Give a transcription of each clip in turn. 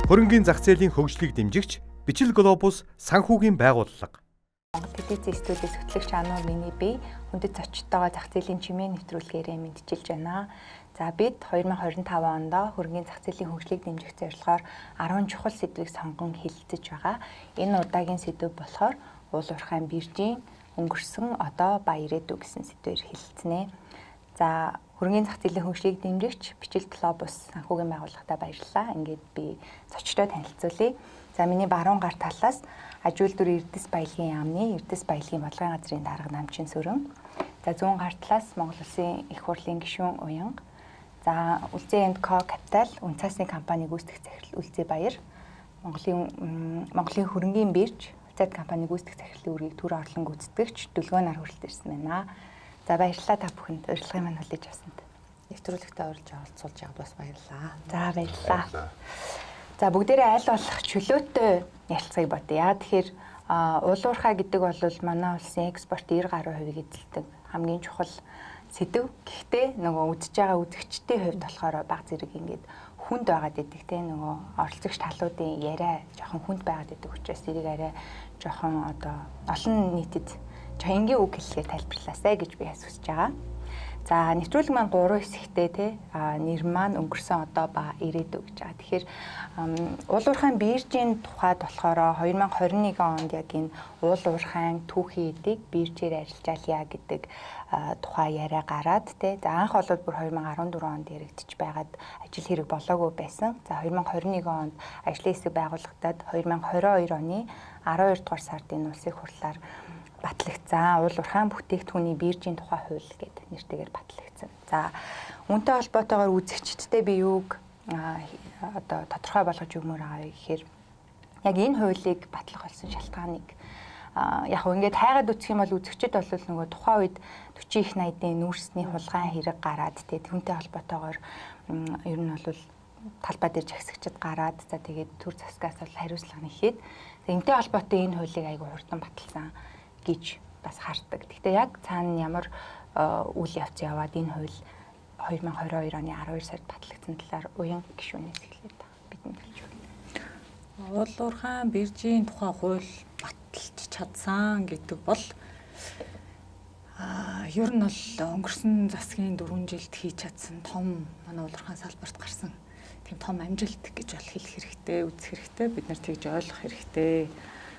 Хөрөнгийн зах зээлийн хөгжлийг дэмжигч Бичил Глобус санхүүгийн байгууллага. Монгол Эдийн засгийн студиэс хөтлөгч Ануу миний бие хүндэт зочдтойгоо зах зээлийн чимээ нэвтрүүлгээрээ мэдчилж байна. За бид 2025 онд хөрөнгийн зах зээлийн хөгжлийг дэмжих зорилгоор 10 чухал сэдвийг сонгон хэлэлцэж байгаа. Энэ удаагийн сэдв болохоор уул уурхайн биржийн өнгөрсөн одоо ба ирээдүй гэсэн сэдвээр хэлэлцэнэ. За хөрөнгийн зах зээлийн хөгжлийг дэмжигч Бичил Глобус санхүүгийн байгууллагатай баярлалаа. Ингээд би зочдтой танилцуулъя. За миний баруун гар талаас аж үйлдвэр Эрдэс баялагын яамны Эрдэс баялагын бодлогын газрын дарга Намчин Сүрэн. За зүүн гар талаас Монгол Улсын их хурлын гишүүн Уянга. За Үлзий & Co Капитал үнцаасны компани гүйцэтгэх захирал Үлзий Баяр. Монголын хөрөнгийн бирж Улцайд компани гүйцэтгэх захирлын үүргийг төр орлон гүйцэтгэгч Дөлгөөнаар хүрэлт ирсэн байна. За баярлалаа та бүхэнд урилгын маань хүлээж авсанд. Нэвтрүүлэгтээ оролцуулж яваад бас баярлалаа. За баярлалаа. За бүгдээрээ аль болох чөлөөтэй ярилцгийг бодъё. Тэгэхээр уул уурхай гэдэг бол манай улсын экспорт 90 гаруй хувийг эзэлдэг хамгийн чухал сэдв. Гэхдээ нөгөө үзэж байгаа үзэгчдийн хувьд болохоор баг зэрэг ингээд хүнд байгаад идэг те нөгөө оролцогч талуудын яриа жоохон хүнд байгаад идэг учраас тэрийг арай жоохон одоо олон нийтэд энгийн үг хэллэгээр тайлбарлаасай гэж би асууж байгаа. За нэвтрүүлэг маань 3 хэсэгтэй те нэр маань өнгөрсөн одоо ба ирээдүй гэж байгаа. Тэгэхээр уул уурхайн биржийн тухайд болохоор 2021 онд яг энэ уул уурхайн түүхийн эдийг биржээр арилжаалъя гэдэг тухай яриа гараад те. За анх бол бүр 2014 онд яригдчих байгаад ажил хэрэг болоогүй байсан. За 2021 онд ажлын хэсэг байгуулагдаад 2022 оны 12 дугаар сард энэ улсын хурлаар батлагдсан. Уул уурхайн бүтээгдэхүүний биржийн тухай хууль гэдэг нэртэйгээр батлагдсан. За үүнтэй холбоотойгоор үзэгчдтэй би юуг одоо тодорхой болгож өгмөр байгаа гэхээр яг энэ хуулийг батлах болсон шалтгааныг яг хөө ингээд хайгаад үсэх юм бол үзэгчд бол нөгөө тухайн үед 40 их найдын нүүрсний хулгайн хэрэг гараад түүнтэй холбоотойгоор ер нь бол талбай дээр жагсагчд гараад за тэгээд төр засгаас бол хариуцлага нэхэд энэтэй холбоотой энэ хуулийг айгүй хурдан баталсан гэж бас харддаг. Гэхдээ яг цаана ямар үйл явц яваад энэ хууль 2022 оны 12 сард батлагдсан талаар уян гишүүнээс эхлээд бидний хэлж байна. Уул уурхайн биржийн тухай хууль баталж чадсан гэдэг бол ер нь бол өнгөрсөн засгийн 4 жилд хийж чадсан том манай уул уурхайн салбарт гарсан тийм том амжилт гэж бол хэлэх хэрэгтэй, үзэх хэрэгтэй. Бид нар тэгж ойлгох хэрэгтэй.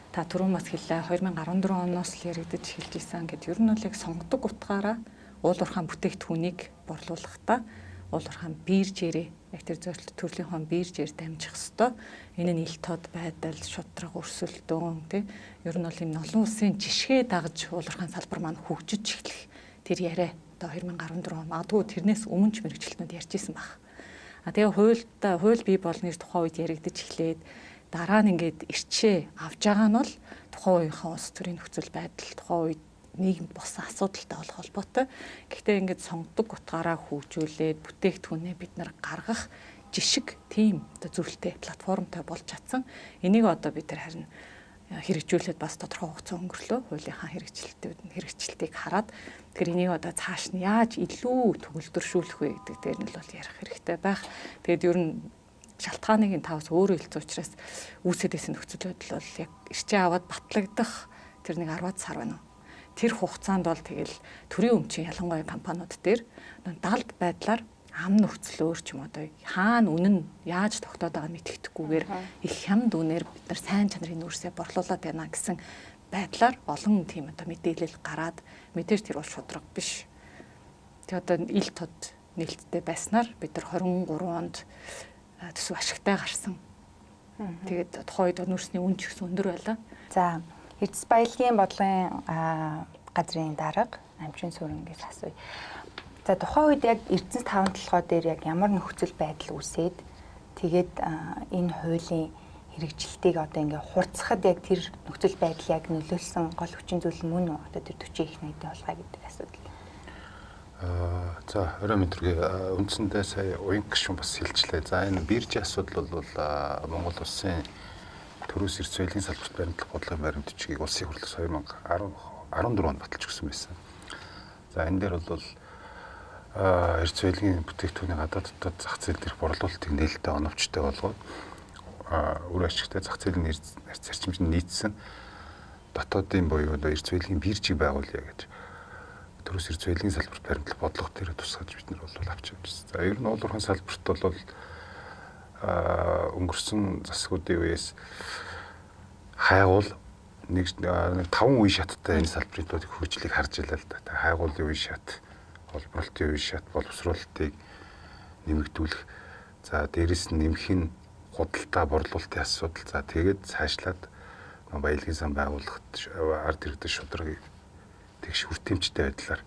Та түрүүн бас хэллээ 2014 оноос л яригдаж эхэлж исэн гэд ер нь бол яг сонгодог утгаараа уул уурхайн бүтээгдэхүүнийг борлуулахдаа уул уурхайн биржээрээ яг тэр зорилт төрлийнхөө биржээр дамжих ёстой. Энэ нь ил тод байдал, шудраг өрсөлдөөн тий ер нь бол энэ олон улсын жишгээ дагаж уул уурхайн салбар маань хөгжиж эхлэх тэр яриа одоо 2014 он магадгүй тэрнээс өмнө ч мэрэгчлэнүүд ярьж исэн баг. Тэгээ хууль бий болны тухай үед яригдаж эхлээд дараа нь ингээд ирчээ авж байгаа нь бол тухайн үеийнхээ улс төрийн нөхцөл байдал, тухайн үед нийгэмд болсон асуудалтай болох холбоотой. Гэхдээ ингээд сонгодог утгаараа хөгжүүлээд бүтээгдэхүүнээ бид нар гаргах жишг тийм одоо зөвлөлтэй платформтой болж чадсан. Энийг одоо бид нар харин хэрэгжүүлээд бас тодорхой хугацаа өнгөрлөө. Хуулийнхаа хэрэгжилтийг хараад тэгэхээр энийг одоо цааш нь яаж илүү төгөлдршүүлэх вэ гэдэг дээр нь бол ярих хэрэгтэй байх. Тэгээд ер нь шалтгааныг тавс өөрөө хэлсэн учраас үүсэдээс нөхцөл байдал бол яг ирчээ аваад батлагдах тэр нэг 10 сар байна. Тэр хугацаанд бол тэгэл төрийн өмчийн ялангуяа компаниуд дээр далд байдлаар ам нөхцөл өөр ч юм одоо хаана үнэн яаж тогтоод байгааг мэддэхгүйгээр их хямд үнээр бид нар сайн чанарын нүүрсээ борлуулад байна гэсэн байдлаар олон тийм одоо мэдээлэл гараад мэдээж тэр бол шудраг биш. Тэгээ одоо ил тод нээлттэй байснаар бид нар 23 онд төсөв ашигтай гарсан. Тэгээд тухайн үед нүүрсний үн ч гэсэн өндөр байлаа. За Эрдэс баялагын бодлогын газрын дарга Намчин Сүрэнгээс асууя. За тухайн үед яг Эрдэнэс 5 толгой дээр яг ямар нөхцөл байдал үүсээд тэгээд энэ хуулийн хэрэгжилтийг одоо ингээ хурцхад яг тэр нөхцөл байдал яг нөлөөлсөн гол хүчин зүйл мөн үү? Одоо тэр 40 их найдын хулгай гэдэг асуудал. За орой мэдрэг үндсэндээ сая уян гишүүн бас хэлжлээ. За энэ биржийн асуудал бол Монгол улсын төрөөс эрс соёлын салбарт баримтлах бодлогын баримтчгийг улсын хурлаас 2014 онд баталж өгсөн байсан. За энэ дээр бол эрс соёлын бүтээгдэхүүний гадаад дотоод зах зээл дээрх борлуулалтыг нээлттэй оновчтой болгоод үр ашигтай зах зээлийн зарчимд нийцсэн дотоодын буюу эрс зүйлийн биржийг байгуулъя гэж төрөөс эрс зүйлийн салбарт баримтлах бодлого дээр тусгаж бид нар бол авч явж байна. За ер нь уулуурхайн салбарт бол өнгөрсөн засгуудын үеэс хайгуул нэг 5 үе шаттай энэ салбарын төвд хөгжлийг харж илаа л да. Хайгуулын үе шат, холборлолтын үе шат, боловсруулалтыг нэмэгдүүлэх. За дээрэс нь нэмэх нь худалдаа борлуулалтын асуудал. За тэгээд цаашлаад баялагын сан байгуулахад ард иргэдэд шударгыг тэгш хүртээмжтэй байдлаар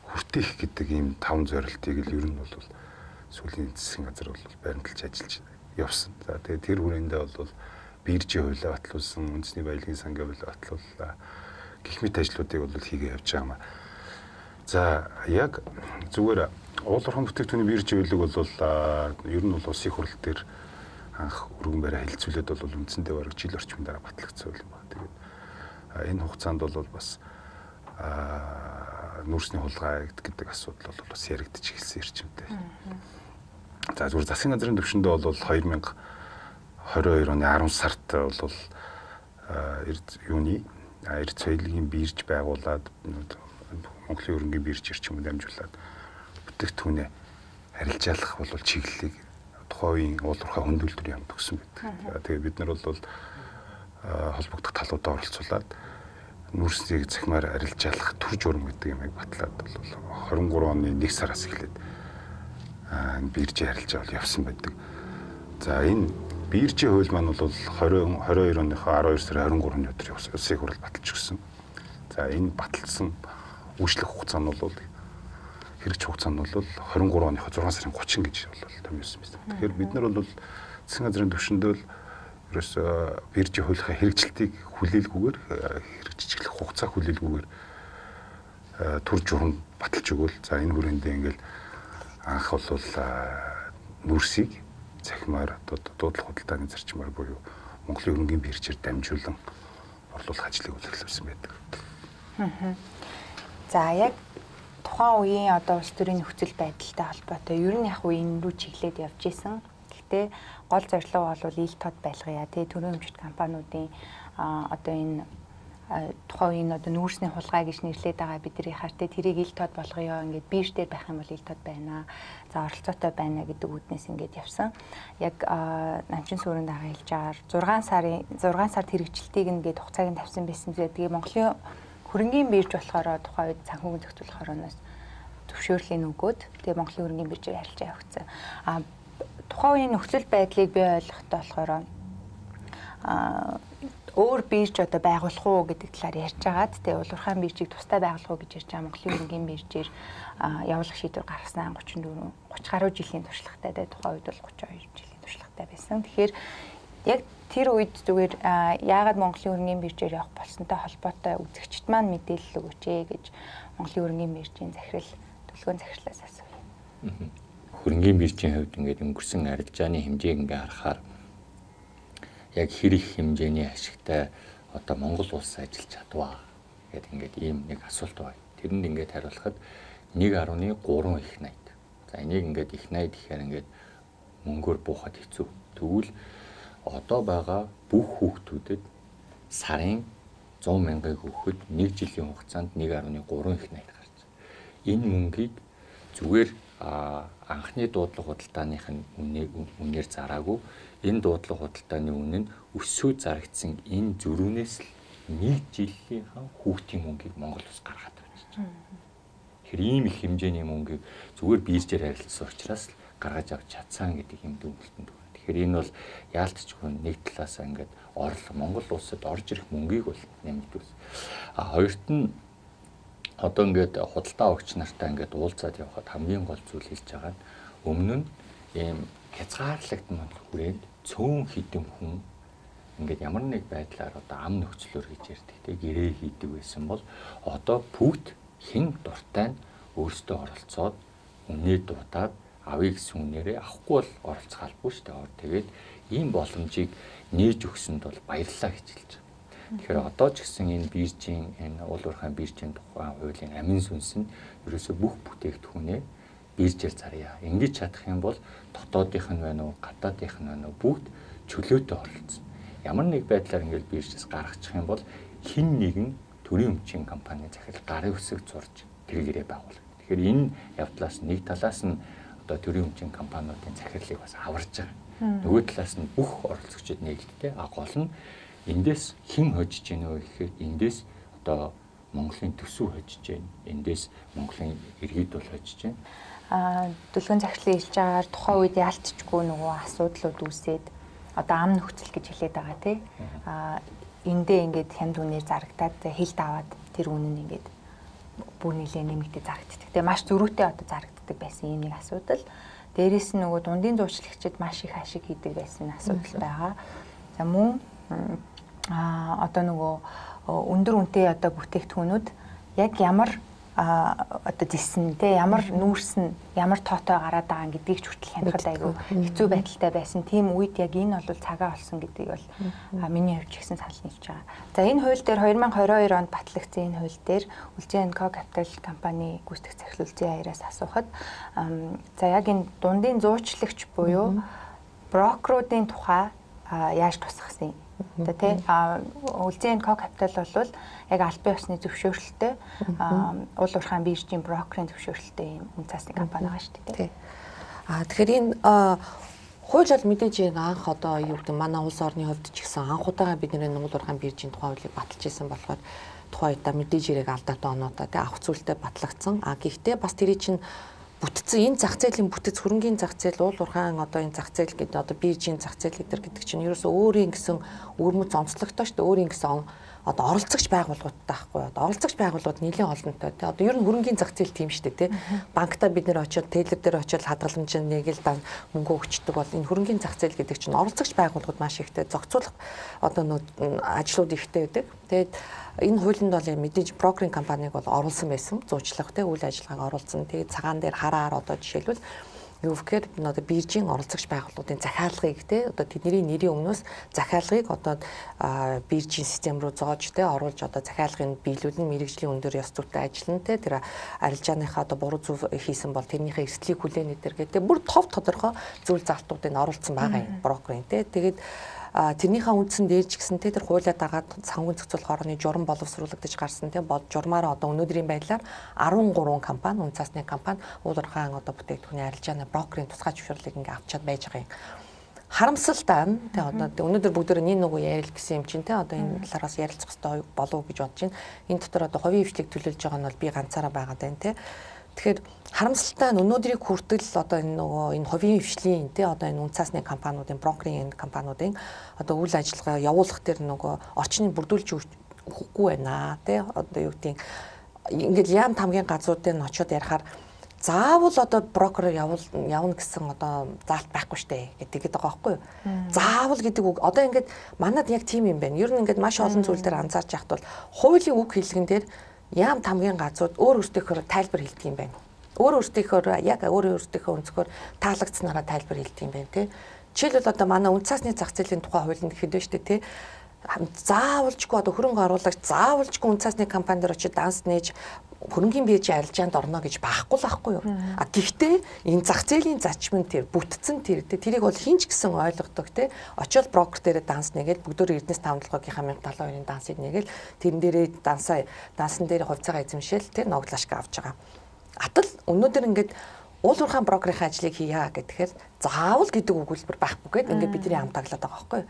хүртээх гэдэг ийм 5 зорилтыг л ер нь бол сүүлийн засгийн газар бол баримталж ажиллаж явсан. За тэгээд тэр хүрээндээ бол биржийн хуулиа батлуулсан, үндэсний баялагын сангийн хуулиа батлууллаа. Гэх мэт ажлуудыг бол хийгээ явж байгаа юм. За яг зүгээр уулуурхайн бүтээгдэхүүний биржийн хуулийг бол ер нь бол улсын хурал дээр анх өргөн бариа хэлцүүлээд бол үндсэндээ бараг жил орчмын дараа батлагдсан юм байна. Тэгээд энэ хугацаанд бол бас нүүрсний хулгай гэдэг асуудал бол бас яригдчих эхэлсэн эрчимтэй. За зүгээр засгийн газрын төвшөндөө бол 2022 оны 10 сард бол юуны эрс зүйлийн бирж байгуулад Монголын хөрөнгийн бирж эрчимд дамжуулаад бүтээгдэхүүнээ арилжаалах бол чиглэлийг тухайн үеийн уулуурхай хөндөөлтөр юм төгсөн байдаг. Тэгээд бид нар бол холбогдох талуудаа оролцуулаад нүүрсийг захимаар арилжаалах төр журам гэдэг юмыг батлаад бол 23 оны 1 сараас эхлээд энэ биржийн арилжаа бол явсан байдаг. За энэ биржийн хууль маань бол 22 оныхоо 12 сарын 23-ны өдөр улсын хурал баталж өгсөн. За энэ баталсан үйлчлэх хугацаа нь бол хэрэгж хугацаа нь бол 23 оныхоо 6 сарын 30 гэж бол томьёосон байсан. Тэгэхээр бид нар бол засгийн газрын төвшөндөө л ерөөсөө биржийн хуулийнхаа хэрэгжилтийг хүлээлгүйгээр хэрэгжүүлэх хугацаа хүлээлгүйгээр төр журам баталж өгвөл за энэ хүрээндээ ингээл анх бол нүүрсийг захимаар дуудлага худалдааны зарчмаар буюу Монголын хөрөнгийн биржээр дамжуулан борлуулах ажлыг эхлүүлсэн байдаг. За яг тухайн үеийн одоо улс төрийн нөхцөл байдалтай холбоотой ер нь яг энэ рүү чиглээд явж исэн. Гэхдээ гол зорилго бол ил тод байлгая. Тэгээ төрийн өмчт компаниудын одоо энэ тухайн үеийн одоо нүүрсний хулгай гэж нэрлэдэг байгаа бидний хартай тэрийг ил тод болгоё. Ингээд бирж дээр байх юм бол ил тод байна. За оролцоотой байна гэдэг үүднээс ингээд явсан. Яг намчин сүрэн дагаа хэлж байгаа 6 сард хэрэгжилтийг ингээд хугацааг нь тавьсан байсан. Тэгээ Монголын хөрөнгийн бирж болохоор тухайн үед санхүүгийн зохицуулах орноос зөвшөөрлийг өгөөд тэгээ Монголын хөрөнгийн биржээр харилцаа явагдсан. Тухайн үеийн нөхцөл байдлыг би ойлгохдоо болохоор өөр бирж одоо байгуулах уу гэдэг талаар ярьж байгаад тэгээ уулуурхайн биржийг тусдаа байгуулах уу гэж ярьж байгаа Монголын хөрөнгийн биржээр явуулах шийдвэр гаргаснаа 30 гаруй жилийн туршлагатай тэгээ тухайн үед бол 32 жилийн туршлагатай байсан. Тэгэхээр яг тэр үед зүгээр яагаад Монголын хөрөнгийн биржээр явах болсонтой холбоотой үзэгчд маань мэдээлэл өгөөч гэж Монголын хөрөнгийн биржийн захирал төлөвлөгөөний захирлаас асууя. Хөрөнгийн биржийн хувьд ингээд өнгөрсөн арилжааны хэмжээг ингээ харахаар яг хэр их хэмжээний ашигтай одоо Монгол улс ажиллаж чадваа гэдэг ингээд ийм нэг асуулт байна. Тэрэнд ингээд хариулахад 1.3 их найд. За энийг ингээд их найд гэхээр ингээд мөнгөөр буухад хэцүү. Тэгвэл одоо байгаа бүх хүүхдүүдэд сарын 100 мянгаыг өгөхөд 1 жилийн хугацаанд 1.3 их найд гарч. Энэ мөнгийг зүгээр анхны дуудлага худалдааных нь үнээр зараагүй. Энэ дуудлага худалдааны үнэ нь өсөө зарагдсан энэ зөрүүнээс л 1 жилийнхэн хүүхдийн мөнгийг Монгол улс гаргаад байна. Тэр ийм их хэмжээний мөнгийг зүгээр биржээр харилцсан учраас л гаргаж авч чадсан гэдэг юм дүгнэлтэнд байна. Тэгэхээр энэ бол яалтчгүй нэг талаас ингээд Монгол улсад орж ирэх мөнгийг бол нэмэгдүүлсэн. Хоёрт нь одоо ингээд худалдаа авагч нартай ингээд уулзаад явхад хамгийн гол зүйл хэлж байгаа нь өмнө нь ийм хязгаарлагдмал хүрээнд цөөн хідэн хүн ингээд ямар нэг байдлаар одоо ам нөхцлөөр гэж ярьдаг те гэрээ хийдэг байсан бол одоо бүгд хэн дуртай нь өөрсдөө оролцоод үнээ дуудаад авъя гэсэн үнээрээ авахгүй бол оролцох албагүй шүү дээ. Тэгээд ийм боломжийг нээж өгсөнд бол баярлалаа гэж хэлж байгаа. Тэгэхээр одоо ч гэсэн энэ биржийн энэ уулуурхайн биржийн тухайн хуулийн амин сүнс нь ерөөсөө бүх бүтээгдэхүүнээ биржээр зарья. Ингэж чадах юм бол дотоодынх нь байна уу, гадаадынх нь байна уу бүгд чөлөөтэй оролцсон. Ямар нэг байдлаар ингээд биржээс гаргачих юм бол хин нэгэн төрийн өмчийн компани захирал гарын үсэг зурж тэргээрээ байгуулна. Тэгэхээр энэ явдлаас нэг талаас нь одоо төрийн өмчийн компаниудын захирлыг бас аварж байгаа. Нөгөө талаас нь бүх оролцогчид нээлттэй. Гол нь эндээс хэн хожиж гэнэ вэ гэхээр эндээс одоо Монголын төсөв хожиж гэнэ. Эндээс Монголын иргэд бол хожиж гэнэ. Дүлгэн захирлын хэлж байгаагаар тухайн үед ялцчихгүй нөгөө асуудлууд үүсээд одоо ам нөхцөл гэж хэлээд байгаа тий. Эндээ ингээд хямд үнээр зарагдаад хилд аваад тэр үнэ нь ингээд бүр нэлээ нэмэгдээ зарагддаг. Тэгээ маш зөрүүтэй одоо зарагддаг байсан ийм нэг асуудал. Дээрээс нь нөгөө дундын зуучлагчид маш их ашиг хийдэг байсан асуудал байгаа. За мөн одоо нөгөө өндөр үнэтэй одоо бүтээгдэхүүнүүд яг ямар одоо зэсэн те ямар нүүрсэн ямар тоотой гараад байгаа гэдгийг ч хүртэл хянахад айгүй хэцүү байдалтай байсан. Тийм үед яг энэ бол цагаа олсон гэдгийг бол миний хувьд ч ихсэн санал нийлж байгаа. За энэ хууль дээр 2022 онд батлагдсан энэ хууль дээр Ulzen Co Capital компани гүйцэтгэх захирал Ulzen Аяраас асуухад за яг энэ дундын зуучлагч буюу брокеруудын тухай яаж тусгасан юм? Одоо тий Ulzen Co Capital бол яг албан ёсны зөвшөөрөлтөй уул уурхайн биржийн брокерийн зөвшөөрөлтөй юм үн цасны компани байгаа шүү дээ. Тэгэхээр энэ хууль бол мэдээж анх одоо юу гэдэг манай улс орны хувьд ч гэсэн анх удаага бид нэр уул уурхайн биржийн тухай хуулийг баталж ирсэн болохоор тухайн үедээ мэдээж ирэх алдаатай оноотой тий авах зүйлтэй батлагдсан. Гэхдээ бас тэрий чинь бүтцэн энэ зах зээлийн бүтэц хөрөнгийн зах зээл уул уурхайн одоо энэ зах зээл гэдэг одоо биржийн зах зээл гэдэг чинь ерөөсөө өөрийн гэсэн өрмөц онцлогтой шүү дээ. Өөрийн гэсэн одоо оролцогч байгууллагуудтай байхгүй. Одоо оролцогч байгууллагууд нэлээд олонтой тий. Одоо ер нь хөрөнгийн зах зээл тийм шүү дээ тий. Банкта бид нэр очиод тейлер дээр очиод хадгаламжийн нэг л мөнгө өгчдөг бол энэ хөрөнгийн зах зээл гэдэг чинь оролцогч байгууллагууд маш ихтэй зохицуулах одоо нөө ажлууд ихтэй байдаг. Тэгээд энэ хуулинд бол мэдээж брокеринг компаниг бол оруулсан байсан. Зуучлах тий үйл ажиллагааг оруулсан. Тэгээд цагаан дээр хараар одоо жишээлбэл юу гэхээр одоо биржийн оролцогч байгууллагуудын захиалгыг тий одоо тэдний нэрийн өмнөөс захиалгыг одоо биржийн систем руу зоож тий оруулж одоо захиалгыг биелүүлэн мэрэгжлийн өндөр ёс зүйтэй ажиллана тий тэр арилжааныхаа одоо буруу зөв хийсэн бол тэрнийхээ эрсдлийг хүлээнэ гэдэг бүр тов тодорхой зүйл залтуудыг оруулсан байгаа юм брокерийн тий тэгээд тэрнийхээ үндсэн дээр ч гэсэн тэр хуулиа дагаад санхүүгийн зохицуулах орны журам боловсруулагдаж гарсан тийм журмаараа одоо өнөөдрийн байдлаар 13 компани үн цасны компани уул уурхайн одоо бүтээгдэхүүний арилжааны брокерийн тусгай зөвшөөрлийг ингээ авчаад байж байгаа юм. Харамсалтай нь тийм одоо өнөөдөр бүгд нэг нөгөө ярил гэсэн юм чинь тийм одоо энэ талаараас ярилцах хэрэгтэй болов уу гэж бодож байна. Энэ дотор одоо хувийн хвшлийг төлөөлж байгаа нь бол би ганцаараа байгаад байна тийм. Тэгэхээр харамсалтай нь өнөөдрийг хүртэл одоо энэ нөгөө энэ хувийн хвшлийн тий одоо энэ үн цасны компаниудын брокерийн компаниудын одоо үйл ажиллагаа явуулах тэр нөгөө орчныг бүрдүүлж өгөхгүй байна тий одоо юу гэдэг ингээд яам тамгийн газруудын очиод ярихаар заавал одоо брокер явна гэсэн одоо заалт байхгүй штэ гэдэг байгаа байхгүй юу. Заавал гэдэг үг одоо ингээд манад яг тийм юм байна. Ер нь ингээд маш олон зүйл дээр анзаарч яхад бол хуулийн үг хэлгэн дээр яам тамгийн газрууд өөр өөртөөхөөр тайлбар хэлдэг юм байна. Өөр өөртөөхөөр яг өөр өөртөөхөө өнцгөр таалагдсанараа тайлбар хэлдэг юм байна тий. Жишээлбэл одоо манай үн цасны зах зээлийн тухай хуулинд гэхэд байна шүү дээ тий. Заавалжгүй одоо хөрөнгө оруулагч заавалжгүй үн цасны компанид очиж данс нээж хөрөнгөний биржийн арилжаанд орно гэж байхгүй л байхгүй юу. Гэхдээ энэ зах зээлийн зарчмын тэр бүтцэн тэрийг бол хинч гэсэн ойлгодог те. Очоод брокер дээрээ данс нэгээл бүгдөө Эрдэнэс тавталгаагийн 1072-ын дансыг нэгээл тэрэн дээрээ дансан дээр хувьцаагаа эзэмшээл тэр ноглашка авч байгаа. Атал өнөөдөр ингээд уул уурхайн брокерийн ажлыг хийя гэхээр заавал гэдэг өгүүлбэр байхгүй гээд ингээд бидний ам таглаад байгаа байхгүй.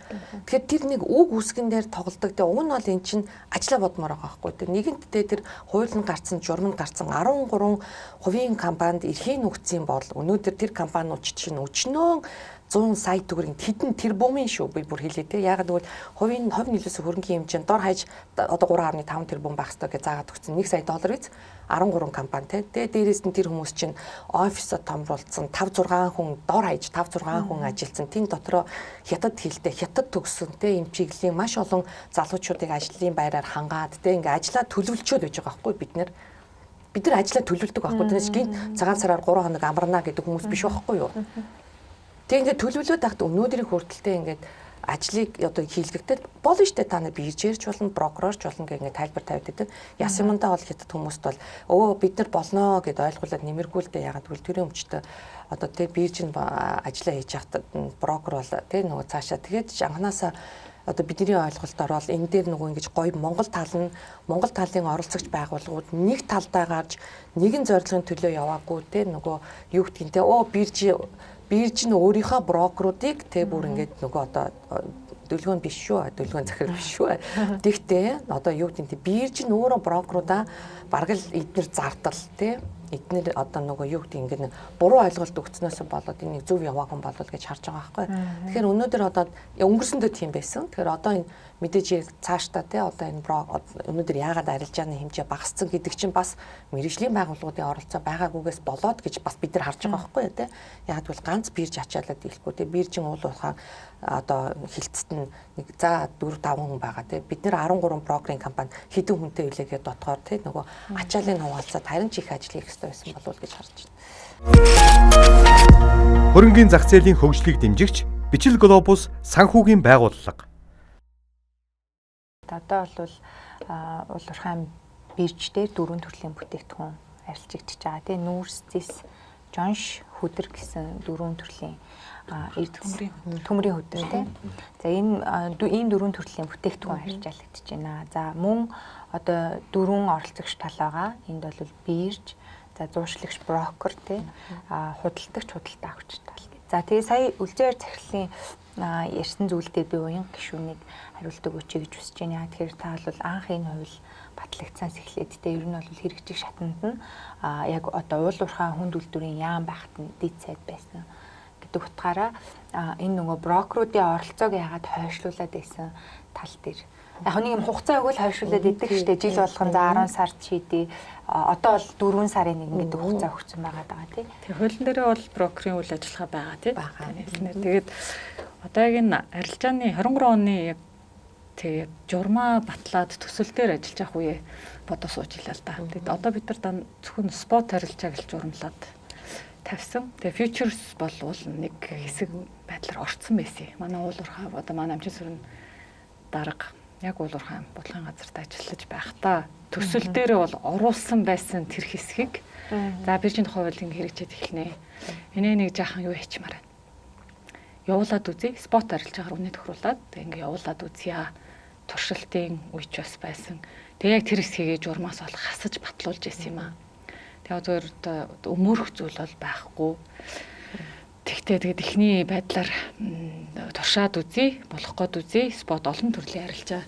Тэгэхээр тэр нэг үг үсгэн дээр тоглодог. Тэгээ уг нь бол эн чинь ажиллаа бодмоор байгаа байхгүй. Тэр нэгэнтдээ тэр хууль нь гарцсан, журманд гарцсан 13 хувийн компанид эрхийн нөхцийн бол өнөөдөр тэр компаниуд чинь өчнөө 100 сая төгрөгийн тэдэн тэрбумын шүү би бүр хэлээ те. Ягаад гэвэл хувийн хувь нөлөөс хөрөнгөний хэмжээнд дор хаяж одоо 3.5 тэрбум байх ёстой гэж заагаад өгсөн. 1 сая доллар биз 13 компани те. Тэгээ дээрээс нь тэр хүмүүс чинь офисо томруулсан 5-6 хүн дор хаяж 5-6 хүн ажилласан. Тэн дотроо хятад хэлтэй хятад төгссөн те эм чиглэлийн маш олон залуучуудыг ажлын байраар хангаад те ингээ ажиллаа төлөвлөчөөд байж байгаа байхгүй бид нар ажиллаа төлөвлөдөг байхгүй. Тэрнээс гин цагаан сараар 3 хоног амарна гэдэг хүмүүс биш байхгүй юу? Тэг ингээд төлөвлөөд байхад өнөөдрийн хүртэлтэй ингээд ажлыг одоо хийлгэгдээд болно штэ та нар биржээрч болно, брокерч болно гэх ингээд тайлбар тавьдаг гэдэг. Яс юмдаа бол хятад хүмүүст бол бид нар болно гэд ойлгуулад нэмэргүүлдэ ягаад гэвэл тэрийн өмчтөй одоо тэг биржийн ажиллаа хийж байхдаа брокер бол тэг нөгөө цаашаа тэгээд анханасаа одоо бидний ойлголтоор бол энэ дээр нөгөө ингэж гоё Монгол талын оролцогч байгууллагууд нэг талдаа гарч нэгэн зорилгын төлөө яваагүй те нөгөө юу гэдгийг те бирж нь өөрийнхөө брокеруудыг те бүр ингэж нөгөө одоо дөлгөөн биш шүү, дөлгөөн захирал биш шүү. Тэгтээ одоо юу гэдэг нь бирж нь өөрөө брокеруудаа бараг л эднэр зардал те эднэр одоо нөгөө юу гэдэг ингээд буруу ойлголт өгснөөс болоод энийг зөв яваагүй болол гэж харж байгаа байхгүй. Тэгэхээр өнөөдөр одоо өнгөрсөндөө тийм байсан. Тэгэхээр одоо энэ мэдээж цаашдаа те одоо энэ өнөөдөр яагаад арилжааны хэмжээ багассан гэдэг чинь бас мэргэжлийн байгууллагуудын оролцоо байгаагүйгээс болоод гэж бас бид нар харж байгаа байхгүй те. Яг бол ганц бирж ачаалаад дийлэхгүй те биржийн уул уурхай одоо хилцэт нь нэг за 4-5 хүн байгаа те бид нар 13 брокеринг компани хэдэн хүнтэй илээгээд дотгоор те нөгөө ачааллыг хуваалцаад харин ч их ажил хийх хэрэгтэй байсан болов уу гэж харж байна. Хөрөнгийн зах зээлийн хөгжлийг дэмжигч Бичил Глобус санхүүгийн байгууллага. Одоо бол уул уурхай бирж дээр 4 төрлийн бүтээгдэхүүн арилжигдчихэж байгаа. Тэгээ нүүрс, зис, жонш, хөдөр гэсэн 4 төрлийн төмрийн хөдөр тийм. За энэ 4 төрлийн бүтээгдэхүүн арилжаалагдчихэж байна. За мөн одоо 4 оролцогч тал байгаа. Энд бол бирж, за зууршлагч брокер тийм, худалдагч, худалдаа авагч тал. За тэгээ сая үлзээр захирлын ярьсан зүйл дээр би уян гишүүнийг хариултыг өчье гэж хүсэж байна. Тэгэхээр та бол анх энэ хууль батлагдсанаас эхлээд тэ ер нь бол хэрэгжих шатанд нь яг одоо уул уурхай хүнд үйлдвэрийн яам байхад нь дэд сайд байсан гэдэг утгаараа энэ нөгөө брокеруудын оролцоог яагаад хойшлуулад байсан тал дээр яг нэг юм хугацаа өгөөл хойшлуулад идэг штэ жил болгон за 10 сард шийдээ одоо бол 4 сарын нэг гэдэг хугацаа өгсөн байгаа даа тий. Тэгээ хуулийн дээрээ бол брокерийн үйл ажиллагаа байгаа тий. Тэгээд одоо яг энэ арилжааны 23 оны яг тэг журмаа батлаад төсөл дээр ажиллаж явах үе бодоо сууж илаа л да. Тэгээд одоо бид нар зөвхөн спот арилжаа гэж журмлаад тавьсан. Тэгээ фьючерс бол нэг хэсэг байдлаар орцсон байсан. Манай уул уурхай одоо манай амчин сүрэн дарга яг уул уурхай бодлогын газарт ажиллаж байхдаа төсөл дээрээ бол оруулсан байсан тэр хэсгийг за биржийн хуулийн хэрэгжээд эхэлнэ. Энэ нэг жаахан юу хийчмаар байна. Явуулаад үзье. Спот арилжаагаар үнэ тохируулаад ингээ явуулаад үзье. Туршилтын үеч бас байсан. Тэгээ яг тэр хэсгийг журмаас бол хасаж батлуулж байсан юм аа. Тэгээ зөвөр өмөрөх зүйл бол байхгүй. Тэгтээ тэгээд эхний байдлаар туршаад үзье, болох гээд үзье. Спот олон төрлийн арилжаа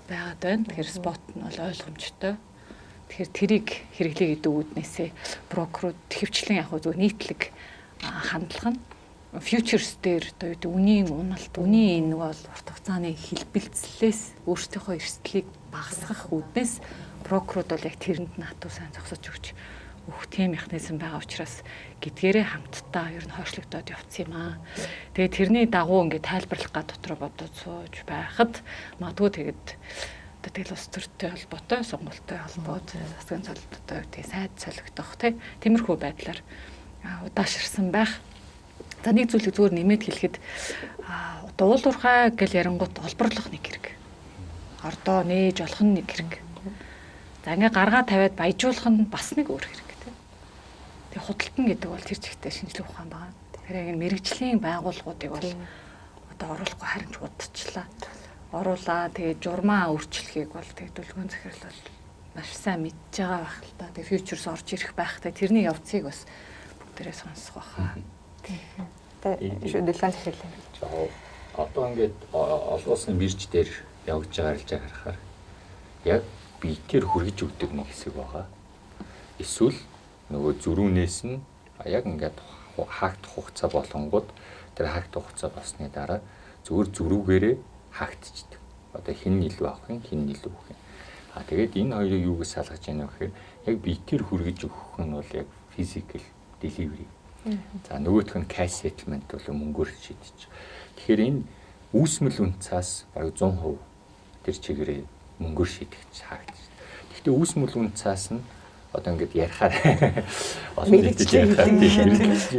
байгаад байна. Тэгэхээр спот нь бол ойлгомжтой. Тэгэхээр тэрийг хэрэглэе гэдэг үүднээсээ брокерууд хэвчлэн яг зөв нийтлэг хандлага нь фьючерс дээр одоо үнийн уналт, үнийн энэ бол урт хугацааны хэлбэлцлээс өөрсдийнхөө эрсдлийг багасгах үүднээс брокерууд бол яг тэрэнд нь хатуу сайн зогсож өгч тийм механизм байгаа учраас гэдгээрээ хамтдаа ер нь хойшлогдоод явцсан юм аа. Тэгээ тэрний дагуу ингээд тайлбарлах гад дотроо бодоод сууж байхад магадгүй тэгээд одоо тэгэл ус төртэй холбоотой, сонголттой холбоод засгийн цолтой тэгээ сайд солигдох тиймэрхүү байдлаар удаашрсан байх. За нэг зүйлийг зүгээр нэмээд хэлэхэд уул уурхай гэл ярангуут олборлох нэг хэрэг. Ордоо нээж олох нь нэг хэрэг. За ингээ гаргаа тавиад баяжуулах нь бас нэг өөр хэрэг тийм. Тэгээ худалдан гэдэг бол тэр чигтээ шинжлэх ухаан байгаа. Тэгэхээр яг мэрэгжлийн байгууллагуудыг бол одоо оруулахгүй харин ч удаачлаа. Оруулаа тэгээ журмаа өөрчлөхийг бол тэгээ дүлгөөн захирал бол маш сайн мэдж байгаа байх л та. Тэгээ фьючерс орж ирэх байхтай тэрний явцыг бас бүгдээрээ сонсох байхаа. Тэгээ дүлгөөн захирал. Одоо ингээд олон улсын бирж дээр явж байгаа арилжааг харахаар яг биетээр хүргэж өгдөг нэг хэсэг байгаа. Эсвэл нөгөө зөрүүнээс нь яг ингээд хаагдах хугацаа болонгууд тэр хаагдах хугацаа болсны дараа зөвхөн зөрүүгээрээ хаагдчихдаг. Одоо хэн илүү авах юм, хэн илүү өгөх юм. Тэгээд энэ хоёрыг юугээс салгаж яана вэ гэхээр яг биетээр хүргэж өгөх нь бол яг physical delivery. За нөгөөх нь cash settlement бол мөнгөөр шийдэж. Тэгэхээр энэ үүсмэл үнцаас бараг 100% тэр чигээрээ мөнгөөр шийдэх хаагдчих. Гэхдээ үүсмэл үнцаас нь одоо ингээд ярихаар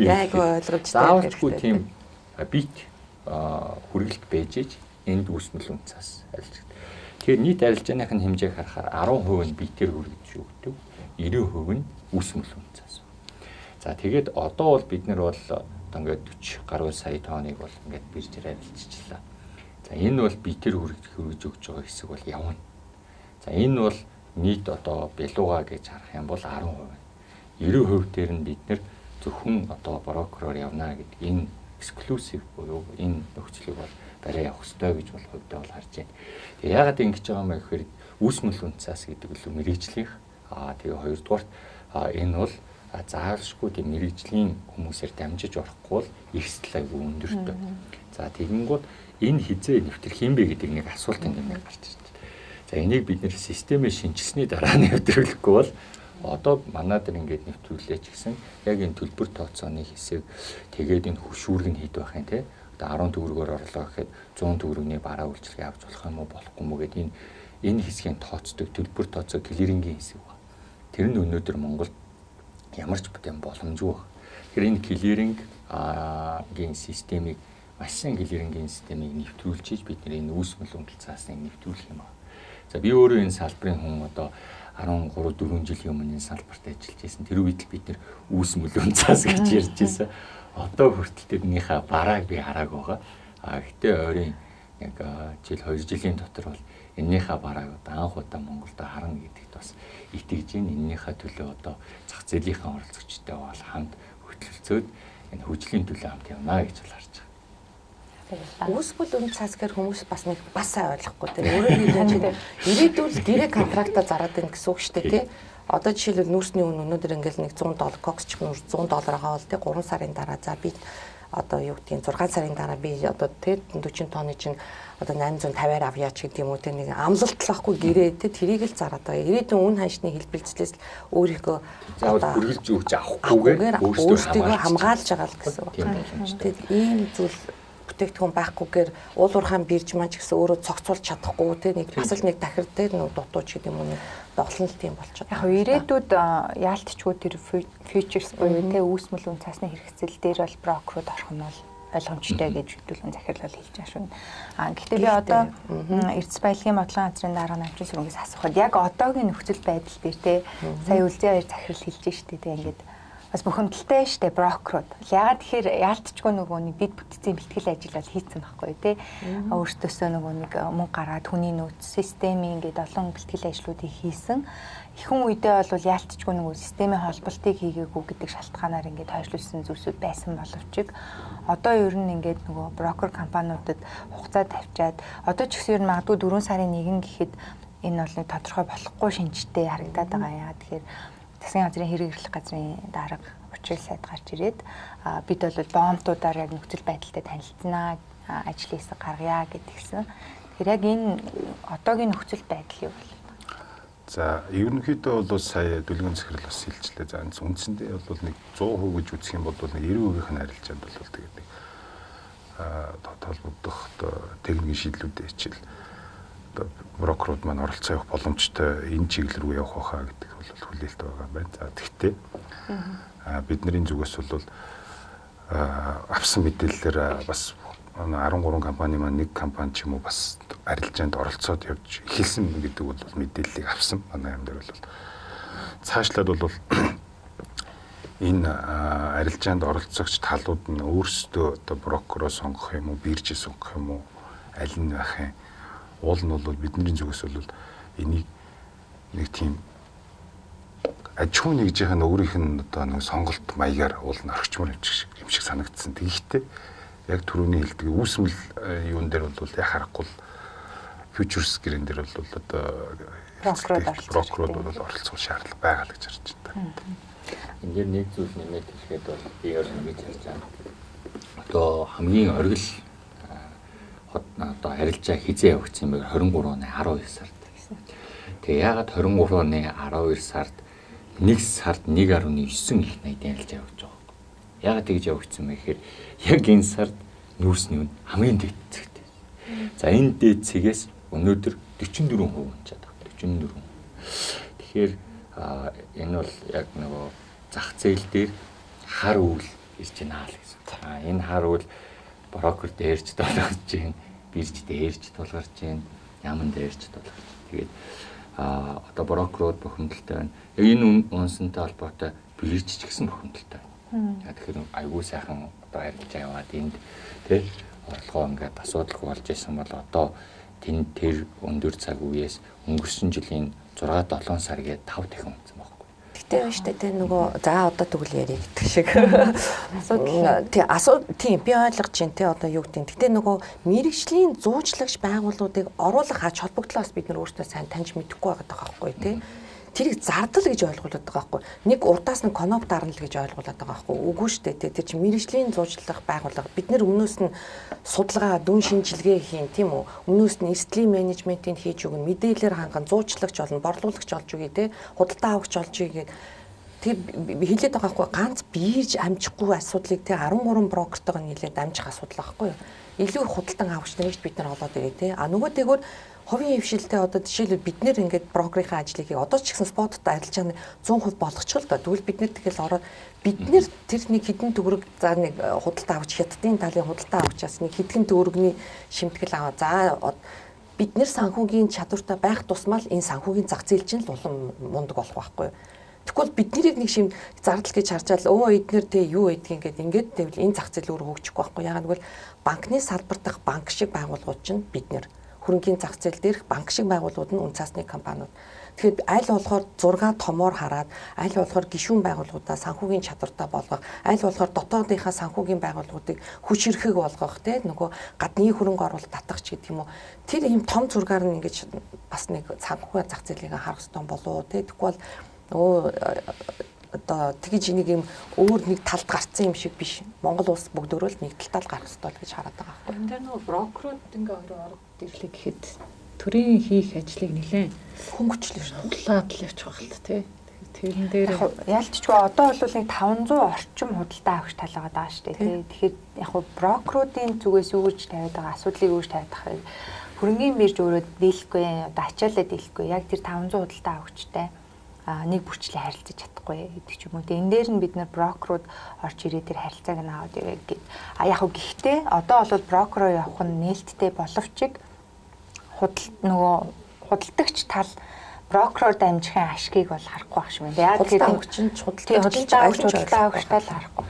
яг ойлгомжтой заавалчгүй тийм бит хүргэлт байж иж энд үүсмэл үнцаас арилждаг. Тэгэхээр нийт арилжааных нь хэмжээг харахаар 10% нь биетээр хүргэж өгдөг, 90% нь үүсмэл үнцаас. За тэгээд одоо бол бид нар бол одоо ингээд 40 гаруй сая тонныг бол ингээд биржээр арилжчихлаа. За энэ бол биетээр хүргэж өгч байгаа хэсэг бол явна. За энэ бол нийт одоо бэлугаа гэж харах юм бол 10%. 90% дээр нь бид нэр зөвхөн одоо брокероор явна гэдэг энэ эксклюзив буюу энэ нөхцөлийг бол барай явах ёстой гэж бол хувьдаа бол харж байна. Тэгээ яагаад ингэж байгаа юм бэ гэхээр үүсмэл үнцаас гэдэг л мэрэгжлийнх тэгээ хоёрдугаарт энэ бол заавалшгүй тийм мэрэгжлийн хүмүүсээр дамжиж орохгүй бол эрсдэл аягүй өндөртэй. За тэгэнгүүт энэ хизээ нэвтрэх юм бэ гэдэг нэг асуулт ингэ гарч ирж байна. За энийг бид нэр системээ шинжилсэний дараа нэвтрүүлэхгүй бол одоо манайд ингээд нэвтрүүлээч гэсэн яг энэ төлбөр тооцооны хэсэг тэгээд энэ хөшүүрэг нь хэд байх юм те одоо 10 төгрөгөөр орлоо гэхэд 100 төгрөгийн бараа үйлчилгээ авч болох юм уу болохгүй мүү гэдэг энэ хэсгийн тооцдог төлбөр тооцоо клирингийн хэсэг ба. Тэр нь өнөөдөр Монголд ямар ч бүтээн боломжгүй байна. Тэгэхээр энэ клирингийн системийг маш сайн клирингийн системийг нэвтрүүлж бид нэр энэ үүсмэл үнэлт цаасныг нэвтрүүлэх юм байна. За би өөрөө энэ салбарын хүн одоо 13-4 жилийн өмнө энэ салбарт ажиллаж байсан. Тэр үед л бид нэр үүсмэл үнцаас гэж ярьж байсан. Одоо хүртэл тэрнийхээ барааг би хараагүй байгаа. Гэхдээ ойрын яг жил 2 жилийн дотор бол эннийхээ барааг одоо анх удаа Монголд харна гэдэгт бас итгэж байна. Эннийхээ төлөө одоо зах зээлийнхаа оролцогчтой бол хамт хөтлөлцөөд энэ хүчлийн төлөө хамт явна гэж бол харж байгаа. Үүсбэл үнцаас гэр хүмүүс бас нэг бас ойлгохгүй тийм өөрөөр хэлбэл ирээдүйд гэрээ контрактаа зараад байна гэсэн үг шүү дээ тий. Одоо жишээлбэл нүүрсний үн өнөөдөр ингээл нэг $100 коксч нүүрс $100 байгаа бол тий 3 сарын дараа за би одоо юу гэдгийг 6 сарын дараа би одоо тий 40 тонны чинь одоо 850-аар авьяач гэдэг юм уу тий нэг амлалт лахгүй гэрээ тий тэрийг л зараад байгаа. Ирээдүйн үн ханшны хэлбэлцлээс өөрийгөө заавал хүргэлж өгч авахгүйгээр өөрсдөө хамгаалж байгаа л гэсэн үг. Тэгээд ийм зүйл бүтээгдэхүүн байхгүйгээр уул уурхайн бирж маань ч гэсэн өөрөө цогцолж чадахгүй те нэг бас л нэг дахир дээр нэг дутууч гэдэг юм уу доглолт юм болчиход. Яг ирээдүйд яалтчгүй тэр фьючерс буюу те үүсмэл үн цасны хэрэгцэл дээр бол брокерууд орох нь бол ойлгомжтой гэж хөтөлбөрийн захирал бол хэлж байгаа шүү. Гэхдээ би одоо Эрдэс баялагын бодлогын газрын дарга намчин сүргээс асуухад яг одоогийн нөхцөл байдал дээр те сая үлзий баяр захирал хэлж штэ те ингээд бас бухимдалтай штэ брокерууд. Ягаад тэгэхээр яалтчгүй нөгөө нэг бид бүтцийн бэлтгэл ажил бол хийцэн байхгүй тий. Өөртөөсөө нөгөө нэг мөнгө гаргаад хүний нөөц системийн ингээд олон бэлтгэл ажлуудыг хийсэн. Ихэнх үедээ бол яалтчгүй нөгөө системийн холболтыг хийгээгүй гэдэг шалтгаанаар ингээд хойшлуулсан зүйлсүүд байсан боловч одоо ер нь ингээд нөгөө брокер компаниудад хугацаа тавьчаад одоо ч гэсэн ер нь магадгүй 4 сарын 1 гэхэд энэ бол нэг тодорхой болохгүй шинжтэй харагдаад байгаа. Яа тэгэхээр засгийн газрын хэрэг эрхлэх газрын дарга учрал сайд гарч ирээд бид бол боомтуудаар яг нөхцөл байдалтай танилцсанаа ажлын хэсэг гаргая гэдгийгсэн. Тэгэхээр яг энэ одоогийн нөхцөл байдал юу вэ? За ерөнхийдөө бол сая дүлгэн захирал бас хэлжлээ. За үндсэндээ бол нэг 100% гэж үзэх юм бол нэг 90%-ийн арилжаанд бол тэгээд нэг толбогдох техникийн шийдлүүдээ хичээл брокерууд маань оролцоо явах боломжтой энэ чиглэл рүү явах байхаа гэдэг бол хүлээлт байгаа юм байна. За тэгтээ бидний зүгээс бол авсан мэдээллээр бас 13 компани маань нэг компани ч юм уу бас арилжаанд оролцоод явж эхэлсэн гэдэг бол мэдээллийг авсан. Манай юм дээр бол цаашлаад бол энэ арилжаанд оролцогч талууд нь өөрсдөө одоо брокероо сонгох юм уу, биржээ сонгох юм уу, аль нь байх юм. Уул нь бол бидний зүгээс бол энийг нэг тийм аж ахуйн нэгжийнх нь өөрийнх нь одоо нэг сонголт маягаар уул нь орчмор юм шиг санагдсан. Тэгэхдээ яг түрүүний хэлдэг үүсмэл юун дээр бол яг харахгүй фьючерс гэрэн дээр бол одоо брокерууд бол оролцох шаардлага байгаа л гэж харж байна. Энд нэг зүйл нэмээд хэлэхэд бол би өөр нэг хэлж байгаа. Одоо хамгийн оргил одоо арилжаа хизээ явагдсан юм бэ 23-ны 12 сард. Тэгээ яагаад 23-ны 12 сард 1 сард 1.9 их найдын арилжаа явагдаж байгаа юм. Яагаад тэгж явагдсан бэ гэхээр яг энэ сард нүүрсний үн хамгийн дээд цэгтэй. За энэ дээд цэгээс өнөөдөр 44% унчаад байна. 44. Тэгэхээр энэ бол яг нөгөө зах зээл дээр хар үйл ирж байна л гэсэн. Энэ хар үйл брокер дээрч тулгарч байна, бирж дээрч тулгарч байна, яман дээрч тулгарч. Тэгээд одоо брокерууд бухимдалтай байна. Энэ унсантай холбоотой бирж ч гэсэн бухимдалтай байна. Тэгэхээр айгүй сайхан одоо арилж яваад энд тий орлогоо ингээд асуудалгүй болж исэн бол одоо тэр өндөр цаг үеэс өнгөрсөн жилийн 6-7 сар гээд 5 дахин унсан байхгүй. Гэтэ байна штэ тэ нөгөө за одоо тэгвэл ярих гэдэг шиг. Тийм би ойлгож байна те одоо юу гэдэг. Гэтэ нөгөө мэрэгжлийн зуучлагч байгууллагуудыг оруулах ач холбогдлоос бид нар өөрсдөө сайн таньж мэдэхгүй байгаа байхгүй те. Тэрийг зардал гэж ойлгуулдаг байгаа байхгүй. Нэг урдаас нь коноп дарна л гэж ойлгуулдаг байгаа байхгүй. Үгүй шүү дээ. Тэр чинь мэрэгжлийн зуучлах байгууллага. Бид нэр өмнөөс нь судалгаа, дүн шинжилгээ хийн, тийм үү? Өмнөөс нь эрсдлийн менежментийг хийж өгнө, мэдээлэлээр ханган зуучлагч болно, борлуулагч болж өгье, те. Худалдаа авахч болж өгье гэдэг. Тэр хэлээд байгаа байхгүй. Ганц бирж амжихгүй асуудлыг те 13 брокертойгоо нийлээд амжих асуудал байхгүй юу? Илүү худалдан авахч нарыг бид нар олоод ирээ, те. Нөгөө тэгвэл хувийн хвшилтэй одоо жишээлбэл бид нэр ингээд брокерийн ажлыг одоо ч гэсэн спотод ажиллаж байгаа 100% болгочихвол та тэгвэл бид нэр тэгэл ороод бид нэр тэр нэг хідэн төгрөг за нэг худалдаа авч хятадын талын худалдаа авчаас нэг хідэн төгрөгний шимтгэл аваа за бид нэр санхүүгийн чадвартай байх тусмал энэ санхүүгийн зах зээл чинь л улам мундаг болох байхгүй юу. Тэгвэл бид нарыг нэг шим зардал гэж харжаал эднэр тэ юу гэдгийг ингээд тэгвэл энэ зах зээл өөр хөгжихгүй байхгүй яагаад гэвэл банкны салбар дах банк шиг байгууллагууд чинь бид нэр хөрөнгөний зах зээл дээрх банк шиг байгууллагууд нь үн цасны компаниуд. Тэгэхээр аль болохоор 6 томоор хараад аль болохоор гишүүн байгууллагуудаа санхүүгийн чадвартай болгох, аль болохоор дотоодынхаа санхүүгийн байгууллагуудыг хүч хэрхэг болгох те нөгөө гадны хөрөнгө оруулалт татах ч гэдэг юм уу. Тэр ийм том зургаар нь ингэж бас нэг санхүүгийн зах зээлийг харах хэрэгтэй болоо те. Тэгвэл одоо тэгж нэг юм өөр нэг талд гарцсан юм шиг биш. Монгол улс бүгдөө л нэг талд гарах хэрэгтэй гэж хараад байгаа байхгүй. Энэ дээр нөгөө брокерууд ингээ ороод ирлээ гэхэд төрийн хийх ажлыг нэлээд хөнгөчлөө шүү. худлаад л явчих байх л тий. Тэрэн дээр ялцчгүй одоо бол нэг 500 орчим худалдаа авахч талаагаад байгаа шүү дээ тий. Тэгэхээр яг хуу брокеруудын зүгээс юу гэж тавиад байгаа асуудлыг юу гэж тавиад байгаа вэ? Хөрөнгөний бирж өөрөө дийлэхгүй одоо ачаалаа дийлэхгүй яг тэр 500 худалдаа авахчтай нэг бүрчлээ харилцаж чадахгүй гэдэг ч юм уу. Энэ дээр нь бид нар брокерууд орж ирээд тэр харилцааг нь аваад яваа гэд. Яг хөө гэхдээ одоо бол брокероо явах нь нээлттэй боловч худалдагч тал брокероор дамжихын ашгийг бол харахгүй байх юм байна. Яг тэр худалдаа авахчтай л харахгүй.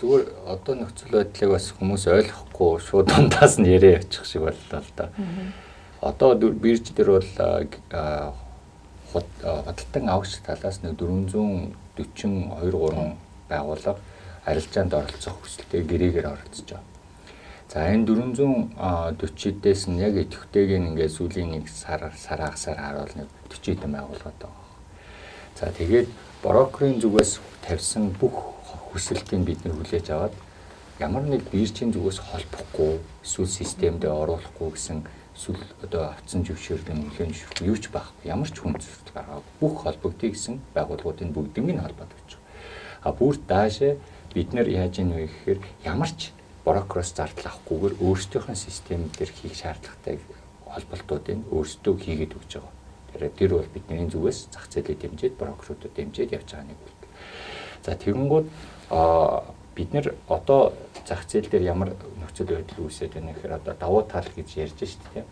Зүгээр одоо нөхцөл байдлыг бас хүмүүс ойлгохгүй шууд дундаас нь яриа явчих шиг боллоо л да. Одоо бирж дээр бол худалдан авахч талаас нэг 442-3 байгууллага арилжаанд оролцох хүсэлтэй гэрээгээр оролцож байгаа. За энэ 440-дээс нь яг идэвхтэйг ингээд сүүлийн нэг сараагсаар харуул нэг 40 хэдэн байгууллагад байгаа. За тэгээд брокерийн зүгээс тавьсан бүх хүсэлтийг бид нэр хүлээж аваад ямар нэг биржийн зүгээс холбохгүй эсвэл системдээ оруулахгүй гэсэн эсвэл одоо авцсан зөвшөөрлийн нөлөөний юу ч байхгүй. Ямар ч хүн зөвшөөрөл гаргаагүй. Бүх холбогдъё гэсэн байгууллагуудын бүгднийг холбоодог гэж байна. Бүр даашаа бид нэр яаж ийн вэ гэхээр ямар ч брокероос зардал авахгүйгээр өөрсдийнхөө систем дээр хийх шаардлагатай холболтуудыг өөрсдөө хийгээд өгч байгаа. Тэр бол бидний зүгээс зах зээлээ дэмжиж брокеруудад дэмжиж явж байгаа нэг үйл. За тэгэнгүүт бид нэр одоо зах зээл дээр ямар нөхцөл байдал үүсэж байна гэхээр одоо давуу тал гэж ярьж шүү дээ.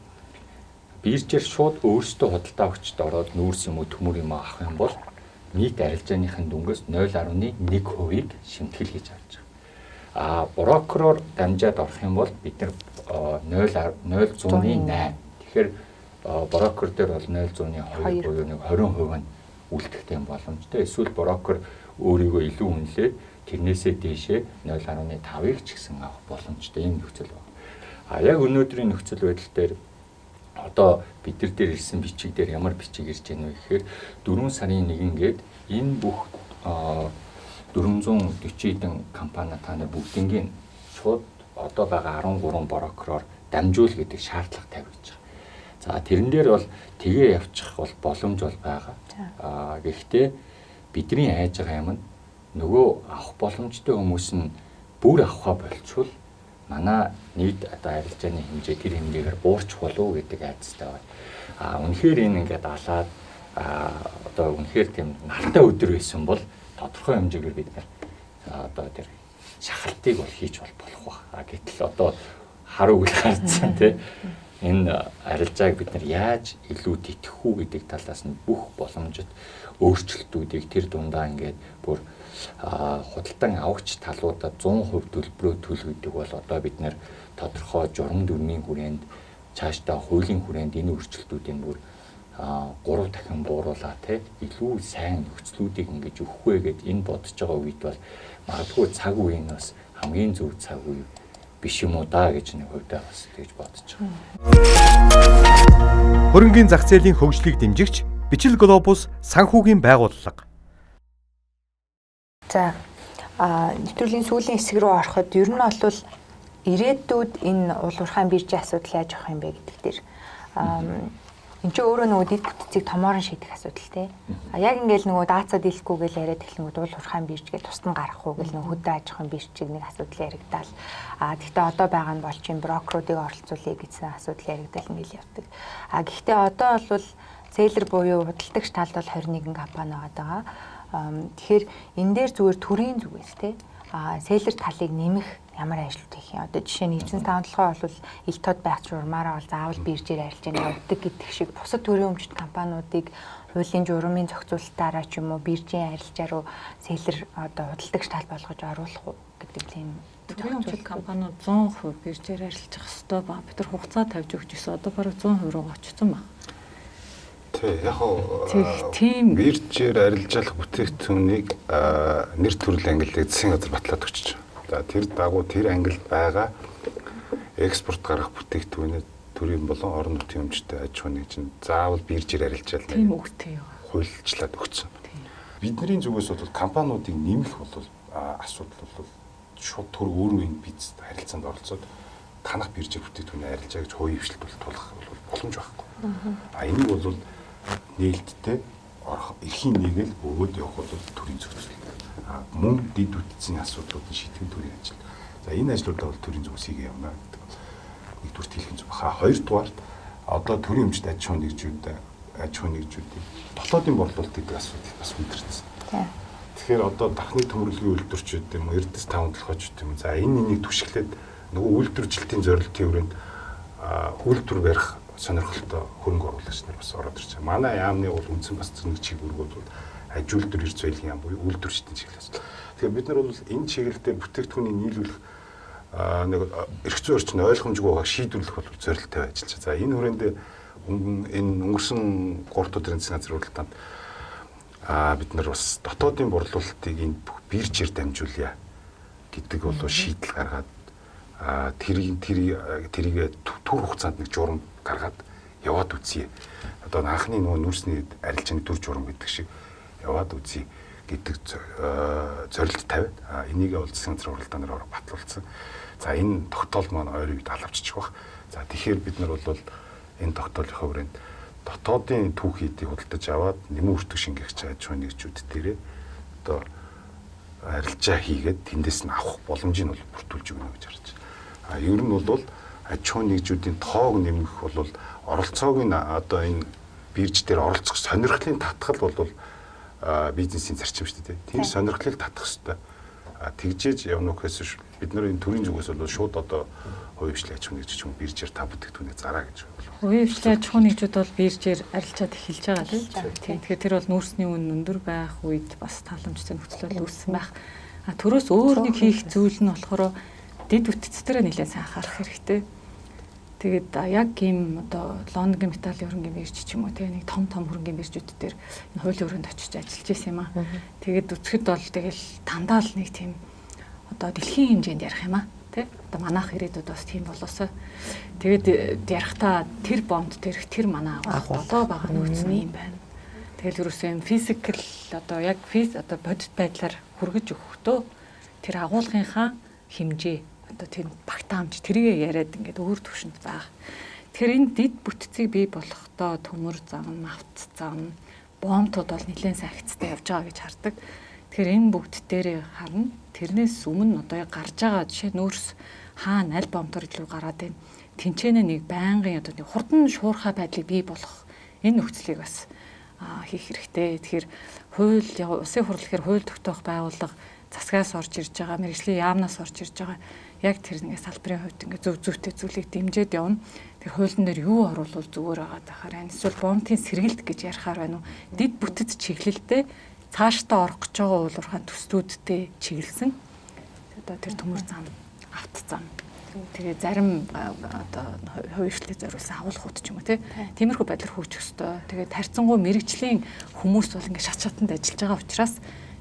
Биржээр шууд өөрсдөө худалдаа авахчд ороод нүүрс юм уу төмөр юм авах юм бол нийт арилжааныхын дүнгээс 0.1%-ийг шимтгэл хийж авч байгаа. Брокероор дамжаад орох юм бол бид нар 0.08. Тэгэхээр брокер дээр бол 0.2 буюу нэг 20% нь үлдэхтэй боломжтой. Эсвэл брокер өөрийгөө илүү үнэлээд тэрнээсээ дээшээ 0.5-ыг ч гэсэн авах боломжтой юм нөхцөл байна. Яг өнөөдрийн нөхцөл байдал дээр одоо бид нар дээр ирсэн бичиг дээр ямар бичиг ирж байна вэ гэхээр 4 сарын 1-нд энэ бүх 440 хэдэн компани та нар бүгднийг шууд одоо байгаа 13 брокероор дамжуул гэдэг шаардлага тавьж байгаа. За тэрэн дээр бол тгээ явчих бол боломж бол байгаа. Гэхдээ бидний айж байгаа юм нь нөгөө авах боломжтой хүмүүс нь бүр авахаа болчихвол манай нийт одоо арилжааны хэмжээ тэр хэмжээгээр буурч болов гэдэг айцтай байна. Үнэхээр энэ ингээд алаад одоо үнэхээр тийм нартай өдөр байсан бол тодорхой хэмжээгээр бид нар одоо тэр шахалтыг бол хийж болох баг. Гэтэл одоо хар үгэл гарцсан тий. Энэ арилжааг бид нар яаж илүү тэтгэх үү гэдэг талаас нь бүх боломжит өөрчлөлтүүдийг тэр дундаа ингээд бүр худалдан авагч талуудад 100% төлбөрөө төлөвлөдөг бол одоо бид нар тодорхой журам дүрмийн хүрээнд цаашдаа хуулийн хүрээнд энэ өөрчлөлтүүдийн бүр 3 дахин бууруулаа тий илүү сайн нөхцлүүдийг ингэж өгөхгүй гэд энэ бодож байгаа үед бол магадгүй цаг үеийн бас хамгийн зөв цаг үе биш юм уу да гэж нэг хувьдаа бас тэгж бодож байгаа. Хөрөнгийн зах зээлийн хөгжлийг дэмжигч Бичил Глобус санхүүгийн байгууллага. За нэвтрүүлгийн сүүлийн хэсэг рүү ороход ер нь бол ирээдүйд энэ уул уурхайн биржийн асуудал яаж явах юм бэ гэдэг дээр энэ ч өөрөө нөгөө дэд бүтцийг томоор нь шийдэх асуудал тий. Яг ингээл нөгөө даацаа дийлэхгүй гэл яриад эхлэнгүүд уул уурхайн бирж гэж тусад нь гарахгүй гэл нөгөө хөдөө аж ахуйн биржийг нэг асуудал яригдаал. Гэхдээ одоо байгаа нь бол чинь брокеруудыг оролцуулъя гэсэн асуудал яригдал ингээл явдаг. Гэхдээ одоо бол зээлэр буюу худалдагч талд бол 21 компани байгаа. Тэгэхээр энэ дээр зүгээр төрийн зүгээс тий селлер талыг нэмэх ямар ажил хийх юм. Одоо жишээ нь эзэн таамаглалгаа бол ил тод байх журмаараа бол заавал биржээр арилжааны явдаг гэдэг шиг бусад төрийн өмчт компаниудыг хуулийн журмын зохицуулалтаараа ч юм уу биржийн арилжаа руу селлер одоо худалдагч тал болгож оруулах уу гэдэг тийм төрийн өмчт компаниуд 100% биржээр арилжах ёстой ба бид нар хугацаа тавьж өгч ирсэн. Одоо бараг 100% руу очсон байна. Тэг яг тийм биржээр арилжаалах бүтээгдэхүүнийг нэр төрөл ангиллыг засгийн газар батлаад өгч. За тэр дагуу тэр ангилд байгаа экспорт гаргах бүтээгдэхүүнээ төрийн болон орон нутгийн өмчтэй аж ахуйн чинь заавал биржээр арилжаална. Тийм үгтэй юу. Хуульчлаад өгсөн. Бидний зүгээс бол компаниудыг нэмэх бол асуудал бол шууд төр өөрөө энэ бизнес харилцаанд оролцоод танах биржээр бүтээгдэхүүнээ арилжаа гэж хувийн хвшилт тулах боломж байхгүй. Энийг бол нээлттэй эрхийн нэгээл өгөөд явах бол төрийн зөвцөл. Мөн дэд бүтцийн асуудлуудыг шийдэх төрийн ажил. За энэ ажлуудаа бол төрийн зүгээс хийгээ явна гэдэг бол нэгдүгээр хэлхэн зүг. Хоёрдугаар одоо төрийн өмчт аж ахуйн нэгжүүдийн дотоодын борлуулалт гэдэг асуудал бас мэдэрсэн. Тэгэхээр одоо дахны төмөрлөгийн үйлдвэрчүүд юм эрдэс таван толгойчд юм. За энэ энийг түшиглээд нөгөө үйлдвэржилтийн зорилтын хүрээнд үйлдвэр барих сонирхолтой хөрөнгө оруулагч нар бас ороод ирж байгаа. Манай яамны бол үндсэн бас нэг чиглэлүүд бол аж үйлдвэр эрс зөөлөн яам буюу үйлдвэрчдийн чиглэлээс. Тэгэхээр бид нар бол энэ чиглэлдээ бүтээгдэхүүний нийлүүлэх нэг эрх зүйн орчин ойлгомжгүй байгааг шийдвэрлэх бол зорилттой ажиллаж байгаа. За энэ хүрээнд энэ өнгөрсөн 3 өдрийн засгийн газрын уралдаанд бид нар бас дотоодын борлуулалтыг энэ биржээр дамжуулъя гэдэг бол шийдэл гаргаад тэрийг түр хугацаанд нэг журам гаргаад яваад үзье. Одоо анхны нөгөө нүүрсний арилжааны дүр журам гэдэг шиг яваад үзье гэдэг зорилт тавиад энийгээ бол засгийн газрын уралдаанаар батлуулсан. За энэ тогтоол маань ойрын үед алавччих бах. За тэгэхээр бид нар бол энэ тогтоолынхаа хүрээнд дотоодын түүхийдийг худалдаж аваад нэмэн өртөг шингээгч аж ахуйн нэгжүүд дээрээ одоо арилжаа хийгээд тэндээс нь авах боломжийг бол бүртгүүлж өгнө гэж харж байна. Ер нь бол аж ахуйн нэгжүүдийн тоог нэмэх бол оролцоог нь одоо энэ бирж дээр оролцох сонирхлын татгал бол бизнесийн зарчим шүү дээ. Тэр сонирхлыг татах хэрэгтэй. Тэгжээж явна гэхээс бид нар энэ төрийн зүгээс бол шууд одоо хувийн хвшлийн аж ахуйн нэгж ч юм биржээр та бүтээгдэхүүнийг зараа гэж байна. Хувийн хвшлийн аж ахуйн нэгжүүд бол биржээр арилжаад эхэлж байгаа тийм. Тэгэхээр тэр бол нүүрсний үн өндөр байх үед бас тааламжтай нөхцөл үүссэн байх. Төрөөс өөр нэг хийх зүйл нь болохоор дэд бүтцээрээ нэлээд сайн анхаарах хэрэгтэй. Тэгээд яг ийм одоо Лондонгийн металлын хөрөнгөний бирж ч юм уу тэгээ нэг том хөрөнгөний биржүүд дээр энэ хуулийн өрөөнд очиж ажиллаж байсан юм аа. Тэгээд үцхэд бол тэгэл дандаа л нэг тийм одоо дэлхийн хэмжээнд ярих юм аа. Тэ? Одоо манайх ирээдүйд бас тийм болоосоо. Тэгээд ярихтаа тэр бонд тэр манай одоо байгаа нөхцөл юм байна. Тэгэл юусэн физикал одоо яг одоо бодит байдлаар хүргэж өгөхдөө тэр агуулгынхаа хэмжээ одоо тийм багтаамж тэрийг яриад ингээд өөр төвшөнд байгаа. Тэгэхээр энэ дид бүтцийг бий болгохдоо төмөр зам, авц зам, бомтууд бол нэлээд сайн хэцтэй явж байгаа гэж хардаг. Тэгэхээр энэ бүгд дээрээ харна. Тэрнээс өмнө одоо гарч байгаа жишээ нүүрс хаана аль бомтор илүү гараад байна. Тэнцэнэ нэг байнгын одоо нэг хурдан шуурхай байдлыг бий болгох энэ нөхцөлийг бас хийх хэрэгтэй. Тэгэхээр хууль улсын хурал гэхээр хууль тогтоох байгууллага засгаас орж ирж байгаа, мэрэгжлийн яамнаас орж ирж байгаа яг тэр ингээ салбарын хувьд ингээ зөв зүйтэй зүйлийг дэмжиж явна. Тэр хуулийн дээр юу оруулвал зүгээр байгаа дахаар энэ эсвэл бонтын сэргэлт гэж ярихаар байна уу? Дид бүтэц чиглэлдээ цаашдаа орох гэж байгаа уулуурхайн төслүүдтэй чиглэсэн. Одоо тэр төмөр зам, авт зам. Тэгээ зарим одоо хувиршлыг зориулсан агуулгууд ч юм уу тиймэрхүү байдлаар хөгжих ёстой. Тэгээд харьцангуй мэрэгжлийн хүмүүс бол ингээ шат шатанд ажиллаж байгаа учраас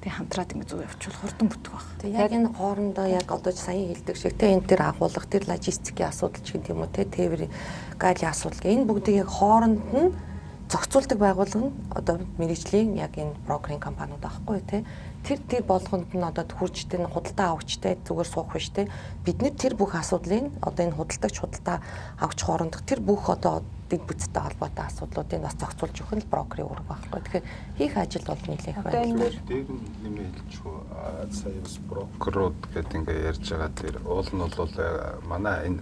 тэг хамтраад ингээ зөв явуул хурдан бүтэх баг. Тэг яг энэ хоорондоо яг одоо сая хэлдэг шиг те энэ төр агуулга тэр логистикийн асуудал ч гэх юм уу те тээвэр гайлын асуудал энэ бүгдийг яг хооронд нь зохицуулдаг байгууллага нь одоо мэрэгжлийн яг энэ брокеринг компаниуд аахгүй те тэр болгонд нь одоо хурцтэй нь худалдаа авагчтай зүгээр суух биш те бид нэр тэр бүх асуудлыг одоо энэ худалдагч худалдаа авагч хоорондох тэр бүх одоо дэд бүтцтэй холбоотой асуудлуудыг бас зохицуулж өгөх нь брокерийн үүрэг байхгүй. Тэгэхээр хийх ажил бол нэлээх байна. Дээр нь нэмээ хэлчихв. Сая бас брокерууд гэдэг ингээ ярьж байгаа тэр уул нь бол манай энэ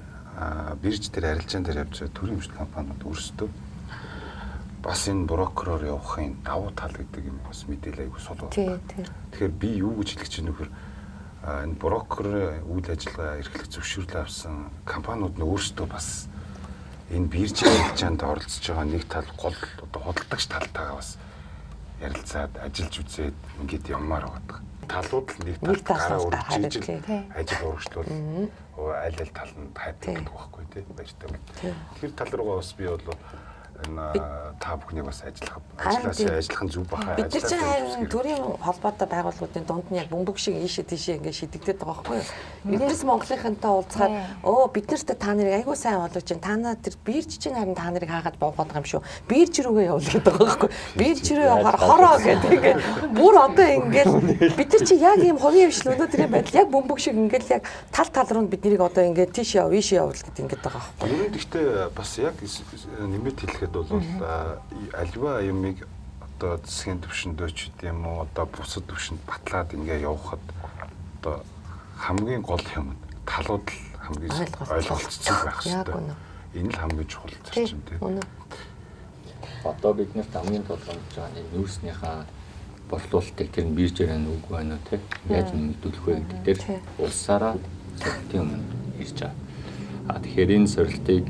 бирж дээр арилжаан дээр явж байгаа төрийн өмчлөх компаниуд өөрсдөө бас энэ брокероор явахын давуу тал гэдэг юм бас мэдээлэл айгу сул байна. Тэгэхээр би юу гэж хэлэх чинь нөхөр энэ брокер үйл ажиллагаа эрхлэх зөвшөөрлөө авсан компаниуд нь өөрсдөө бас энэ биржийн арилжаанд оролцож байгаа нэг тал гол одоо худалдагч талтайгаа бас ярилцаад ажиллаж үзээд ингээд явмаар байгаа. Талууд л нэг тал гараа үржиж ажил урагшлуул аль тал нь хайдаг байхгүй тий баяртай. Тэр тал руугаа бас би бол та бүхнийг бас ажиллах нь зөв баха. Бид нар чинь харин төрийн холбоотой байгууллагуудын дунд нь яг бөмбөг шиг ийшээ тийшээ ингээд шидэгдээд байгаа байхгүй юу? Эдгээрс Монголынхантай уулзахаар бид нартай та нарыг айгуу сайн болгож чинь та нар тэр бирж чинь харин та нарыг хаагаад буугаад байгаа юм шүү. Бирж рүүгээ явуулдаг байгаа байхгүй юу? Бирж рүү явахаар хороо гэдэг ингээд бүр одоо ингээд бид нар чинь яг ийм хувийн хвшил өнөөдрийн байдал яг бөмбөг шиг ингээд яг тал руу бид нарыг одоо ингээд тийшээ яв ийшээ явуул гэдэг ингээд байгаа байхгүй юу? Ер нь гэхдээ бас яг нэмэт хэлэхэд бол альва юмыг одоо засгийн түвшиндөө ч гэдэм үү одоо бусад түвшинд батлаад ингээ явахад одоо хамгийн гол юм талууд л хамгийн ойлголцсон байх хэрэгтэй. Энэ л хамгийн чухал зарчим тийм. Одоо биднэрт хамгийн тулгамж байгаа нэг нүүрснийхаа борлуулалтыг тэр нь биржээр нүг байна уу тийм яаж нэмэгдүүлэх вэ гэдэг дээр улсаараа сорилтын өмнө ирж байгаа. Тэгэхээр энэ сорилтыг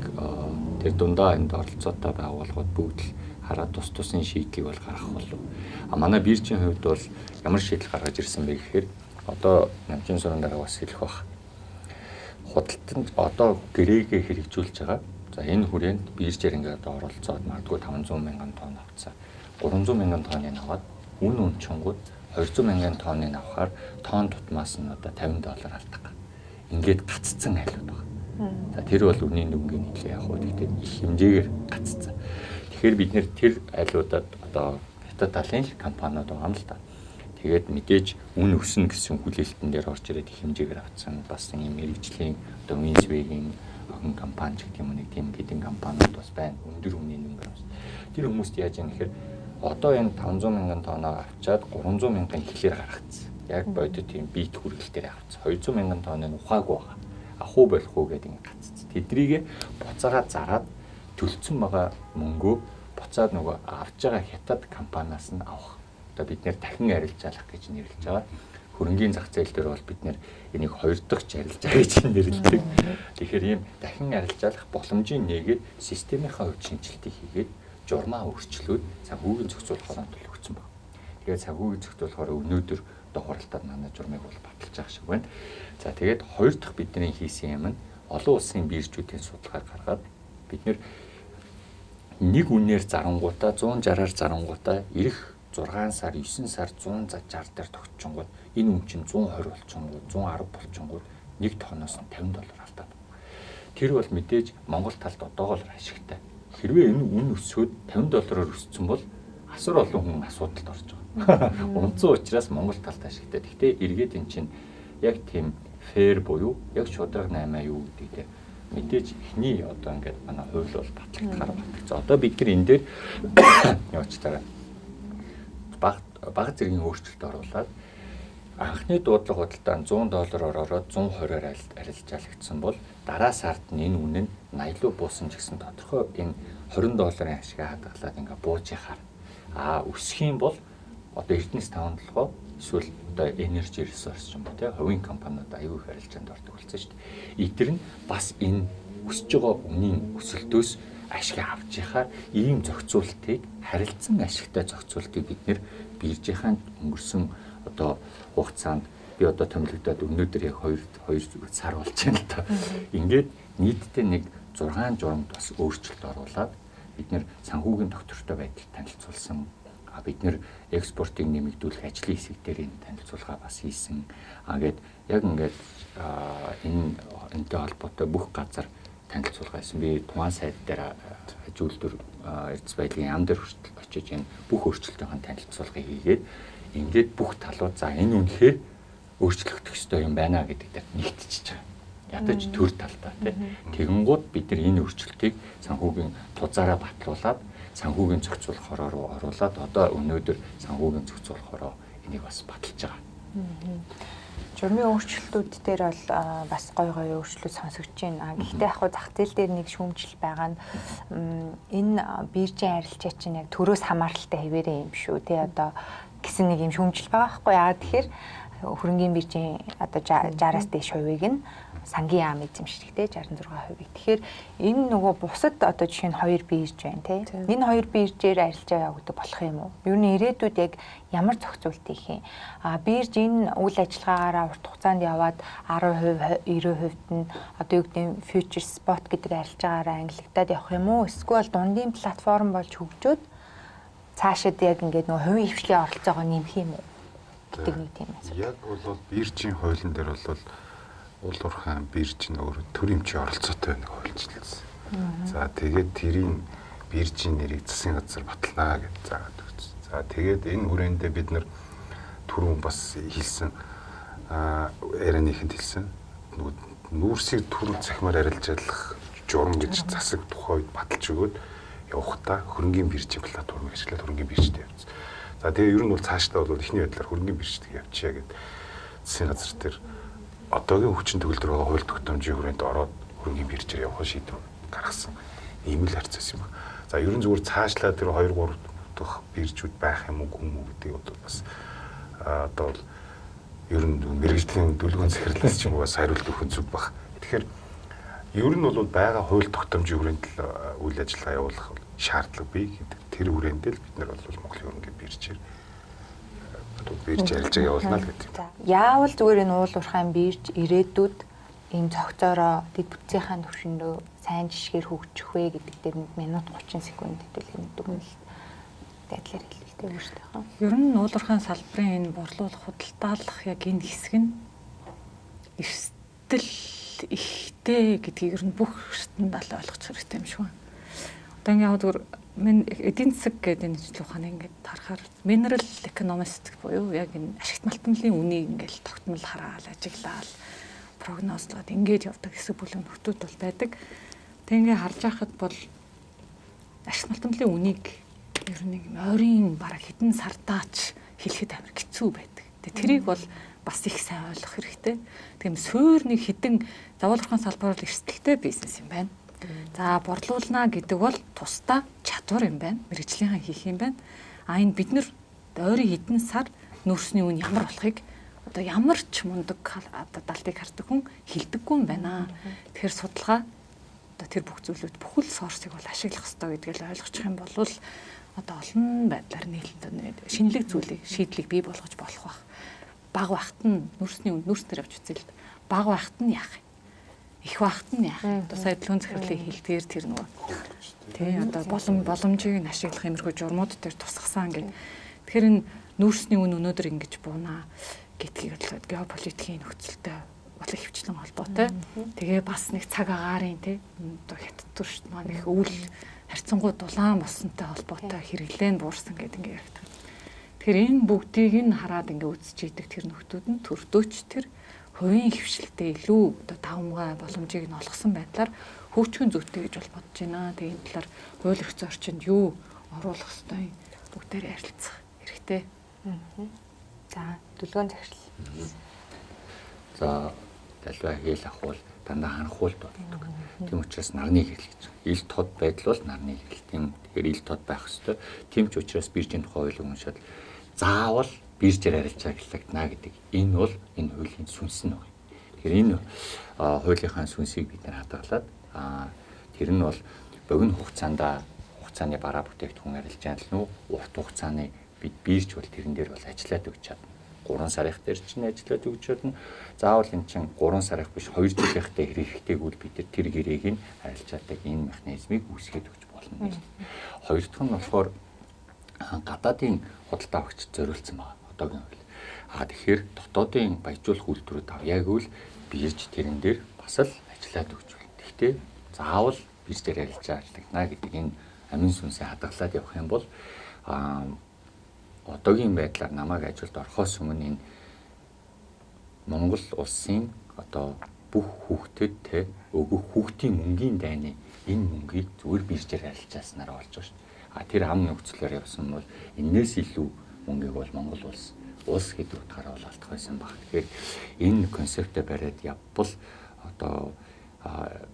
тэр дундаа энд оролцоотой байгууллагууд бүгд л хараад тус тусын шийдлийг бол гаргах болов. Манай биржийн хувьд бол ямар шийдэл гаргаж ирсэн бэ гэхээр одоо намжин суран дараа бас хэлэх бах. Худалдан одоо гэрээгээ хэрэгжүүлж байгаа. За энэ хүрээнд биржээр ингээд оролцоод магадгүй 500 мянган тонн авцаа. 300 мянган тонныг аваад үн чонгууд 200 мянган тонныг авахаар тонн тутмаас нь одоо $50 алдаг. Ингээд гаццсан айлууд байна. За тэр бол үнийн дүнгийн хэлээ яг хөө гэхдээ их хэмжээгээр гаццсан. Тэгэхээр бид нэр тэр айлуудад одоо хятад талын компаниуд байгаа юм л та. Тэгээд мэдээж үн өснө гэсэн хүлээлтэн дээр орж ирээд их хэмжээгээр авцсан бас ийм мэрэгжлийн одоо Winsway-ийн охин компани ч гэх юм нэг тийм хэдэн компаниуд бас байна. Өндөр үнийн дүнгээр бас. Тэр хүмүүст яаж юм гэхээр одоо энэ 500 мянган тонноо авчаад 300 мянган хэлээр гаргацсан. Яг бодит тийм бит хүргэлтээр авцсан. 200 мянган тонны ухаагүй байгаа. Ахуу болох уу гэдэг ингэ гаццсан. Тэдрийг буцаагаа зараад төлцсөн байгаа мөнгөө буцаад нөгөө авч байгаа хятад компаниас нь авах. Одоо бид нэр дахин арилжаалах гэж нэрлэж байгаа. Хөрөнгийн зах зээл дээр бол бид нэр энийг хоёр дахь арилжаа гэж нэрлэдэг. Тэгэхээр ийм дахин арилжаалах боломжийг нээгээд системийнхаа хувьд шинжилтийг хийгээд журмаа өөрчлөөд санхүүгийн зохицуулахаар төлөвлөсөн байна. Тэгээд санхүүгийн зохицуулахаар өнөөдөр хуралдаад манай журмыг бол баталж байгаа шиг байна. За тэгээд хоёр дахь бидний хийсэн юм нь олон улсын биржүүдийн судалгаа гаргаад бид нэг үнээр зарангуудаа 160-аар зарангуудаа ирэх 6 сар 9 сар 160 дээр тогтчонгууд энэ үн чинь 120 болчонгууд 110 болчонгууд нэг тонноос нь $50 алдаад. Тэр бол мэдээж Монгол талд одоогоор ашигтай. Хэрвээ энэ үн өсөөд $50-аар өссөн бол асар олон хүн асуудалд орж байгаа. Унцсан учраас Монгол талд ашигтай. Гэхдээ эргээд эн чинь яг тийм фэр буюу яг шударга 8 юу гэдэг мэдээж ихний одоо ингээд манай хууль бол батлагдахаар байна. За одоо бид нар энэ дээр явж байгаа бага зэргийн өөрчлөлт оруулаад анхны дуудлага худалдаанд $100 ороод 120-аар арилжаалагдсан бол дараа сард нь энэ үнэ нь 80 руу буусан ч гэсэн тодорхой энэ $20 ашиг хадгалаад ингээ бууж яхаар өсөх юм бол одоо Эрдэнэс 5 толгой эсвэл одоо energy resource юм уу те хувийн компаниуд аюул их арилжаанд ордог болсон шүү дээ. Эдгээр нь бас энэ өсөж байгаа үнийн өсөлтөөс ашиг авч яхаар ийм зохицуултыг харилцан ашигтай зохицуултыг бид нэр биржийн өнгөрсөн одоо хугацаанд би одоо томилогдоод өнөөдөр яг 2 сар болж байна л та. Ингээд нийтдээ нэг 6 журамд бас өөрчлөлт оруулаад бид нэр санхүүгийн доктортой байдал танилцуулсан. Бид нэр экспортыг нэмэгдүүлэх ажлын хэсэг дээр энэ танилцуулга бас хийсэн. Ингээд яг ингээд энэтэй холбоотой бүх газар танилцуулга хийсэн. Би тухайн сайт дээр ажилтнууд эрдэс байдлын яам дээр хүртэл очиж энэ бүх өөрчлөлтийн танилцуулгыг хийгээд ингээд бүх талууд за энэ үнэхээр өөрчлөгдөх ёстой юм байна гэдэг дээр нэгтчихэж байгаа. Ядаж төр талдаа тэгэнгუთ бид нар энэ өөрчлөлтийг санхүүгийн тузаараа батлуулаад санхүүгийн зохицуулах хороо руу оруулаад одоо өнөөдөр санхүүгийн зохицуулах хороо энийг бас баталж байгаа. Журмын өөрчлөлтүүд дээр бол бас гой өөрчлөлт сонсогдож байна. Гэхдээ яг зах зээл дээр нэг шүүмжил байгаа нь энэ биржийн арилжаа чинь яг төрөөс хамааралтай хэвээрээ юм шүү. Тэ одоо гэсэн нэг юм шүүмжил байгаа байхгүй яа. Тэгэхээр хөрөнгөний биржийн одоо 60-аас дээш хувийг нь сангийн яам эзэмшигтэй 66%. Тэгэхээр энэ нөгөө бусад одоо жишээ нь 2 бирж байна тий. Энэ 2 биржээр арилжаа явагдах болох юм уу? Юу н ирээдүйд яг ямар зохицуулт хийх юм? Бирж энэ үйл ажиллагаагаараа урт хугацаанд яваад 10%, 90%-д нь одоо юу гэдэг нь future spot гэдэг арилжаагаараа ангилагдаад явах юм уу? Эсвэл дундын платформ болж хөгжөөд цаашид яг ингээд нөгөө хувийн хвшлийн оролцоогоо нэмэх юм уу? Гэдэг нэг тийм асуулт. Яг бол биржийн хуулийн дээр бол уул уурхайн бирж нь өөр төр эмчийн оролцоотой байныг хуульчлалсан. За тэгээд тэрийн биржийн нэрийг засгийн газар баталнаа гэж заагаад өгсөн. За тэгээд энэ хүрээндээ бид нар түрүүн бас хэлсэн ярианыханд хэлсэн нүүрсийг төр захимаар арилжаалах журам гэж засаг тухайд баталж өгөөд явахдаа хөрөнгөний биржийн платформыг ашиглаад хөрөнгөний биржтэй явуулсан. За тэгээ ер нь бол цаашдаа бол эхний байдлаар хөрөнгөний биржтэй явчихъя гэд засгийн газар дээр одоогийн хүчин төгөлдөр байгаа хууль тогтоомжийн хүрээнд ороод хөрөнгөний биржээр явах шийдвэр гаргасан. Ийм л харьцаас юм байна. За ер нь зүгээр цаашлаа тэр 2-3 дахь биржүүд байх юм уу гүм үү гэдэг одоо бас одоо ер нь мэрэгжлийн дүлгэн захирлаас ч юм уу бас хариулт өгөх зүг баг. Тэгэхээр ер нь бол байгаа хууль тогтоомжийн хүрээнд л үйл ажиллагаа явуулах шаардлага бий гэдэг. Тэр хүрээнд л бид нар бол Монголын хөрөнгөний биржээр бирж арилжаа явуулна л гэдэг. Яавал зүгээр энэ уул уурхайн бирж ирээдүйд ийм цогцоороо дэд бүтцийнхаа төвшөндөө сайн жишгээр хөгжих вэ гэдэг дээр минут 30 секунд хэдүүлэх дүгнэлт байдлаар хэлэлтэй өөртөө хаа. Ер нь уул уурхайн салбарын энэ борлуулах худалдаалах яг энэ хэсэг нь эрсдэл ихтэй гэдгийг ер нь бүх эрсдэнд аль ойлгох хэрэгтэй юм шиг байна. Одоо ингээд яг зүгээр эдийн засаг гэдэг энэ ажил ухааны ингээд харахаар mineral economist буюу яг энэ ашигт малтмлын үнийг ингээд тогтмол хараал ажиглал прогнозлоод ингээд явдаг хэсэг бүлэг нөхдүүд бол байдаг. Тэг ингээд харж байхад бол ашигт малтмлын үнийг ер нь нэг ойрын бараг хэдэн сардаач хэлэхэд амар хэцүү байдаг. Тэг тэрийг бол бас их сайн ойлгох хэрэгтэй. Тийм суурны хэдэн завуурхан салбараар эрсдэлтэй бизнес юм байна. За борлуулна гэдэг бол тусдаа чадвар юм байна. Мэргэжлийнхэн хийх юм байна. Энэ бид нэр ойрын хэдэн сар нөөцний үн ямар болохыг одоо ямар ч мундаг одоо далтыг хардаг хүн хилдэггүй юм байна. Тэгэхээр судалгаа одоо тэр бүх зүйлүүд бүхэл сорсыг бол ашиглах хэрэгтэй гэдгийг л ойлгочих юм бол одоо олон байдлаар нийлэлд шинэлэг зүйлийг шийдлийг бий болгож болох бах. Баг багт нь нөөцний үн нөөцнөр авч үзэл баг багт нь яах юм? Их багт нь яах юм? Одоо сая дэлгүүн захирлын хэлдгээр тэр нөгөө тий одоо боломжийг нь ашиглах юмрхүү журмууд дээр тусгасан гэдэг. Тэгэхээр энэ нөөцний үн өнөөдөр ингэж буунаа гэдгийг бодлоо геополитикийн нөхцөлтэй бодлого хөвчлэн холбоотой. Тэгээ бас нэг цаг агаарын тий одоо хятад төршд маань их өвөл харьцангуй дулаан болсонтой холбоотой хэрэглэн буурсан гэдэг ингэ яригддаг. Тэгэхээр энэ бүгдийг нь хараад ингэ үзэж идэг тэр нөхдүүд нь төрдөөч тэр хувийн хвшлэлтэй илүү одоо тавмгай боломжийг нь олгосон байдлаар хөгжих зүйтэй гэж бол бодож байна. Тэгээ энэ талаар хууль эрх зүйн орчинд юу оруулах ёстой бүгдээр ярилцах хэрэгтэй. За дүлгэн захирал. За далбай хэл ахвал дандаа ханхуулт болдог. Тийм учраас нарны хэл гэж. Ил тод байдал бол нарны хэл. Тийм тэгэхээр ил тод байх ёстой. Тийм ч учраас биржийн тухай хуулийг уншаад заавал биржээр арилжааглагна гэдэг. Энэ бол энэ хуулийн сүнс нь байна. Тэгэхээр энэ хуулийнхаа сүнсийг бид нар хадгалаад тэр нь бол богино хугацааны бараа бүтээгдэхүүн арилжаал нь урт хугацааны бид бирж бол тэрэн дээр бол ажиллаад өгч чадна. 3 сарын дээр чинь ажиллаад өгч чадна. Заавал энэ чинь 3 сарын биш 2 жилийнхтэй хэрэгтэйгүүл бид тэр гэрээг нь арилжаадаг энэ механизмыг үүсгэж өгч болно. Хоёр дахь нь болохоор гадаадын худалдаа авагчид зориулсан байна. Одоогийн хууль. Тэгэхээр дотоодын баяжуулах үйлдвэрүүд яг үл бирж тэрэн дээр бас л ажиллаад өгч байна. Гэхдээ заавал бирж дээр арилжааглагна гэдэг энэ амин сүнсээ хадгалаад явах юм бол одоогийн байдлаар намайг ажилд орохоос өмнө энэ Монгол улсын одоо бүх хүүхдэд өгөх хүүхдийн мөнгөний дайны энэ мөнгийг зүгээр биржээр арилжааснаар болж байгаа шүү дээ. Тэр ам нөхцлөөр явсан бол энээс илүү мөнгийг бол Монгол улс гэдэг утгаараа бол алдах байсан баг. Тэгэхээр энэ концептыг бариад явбал одоо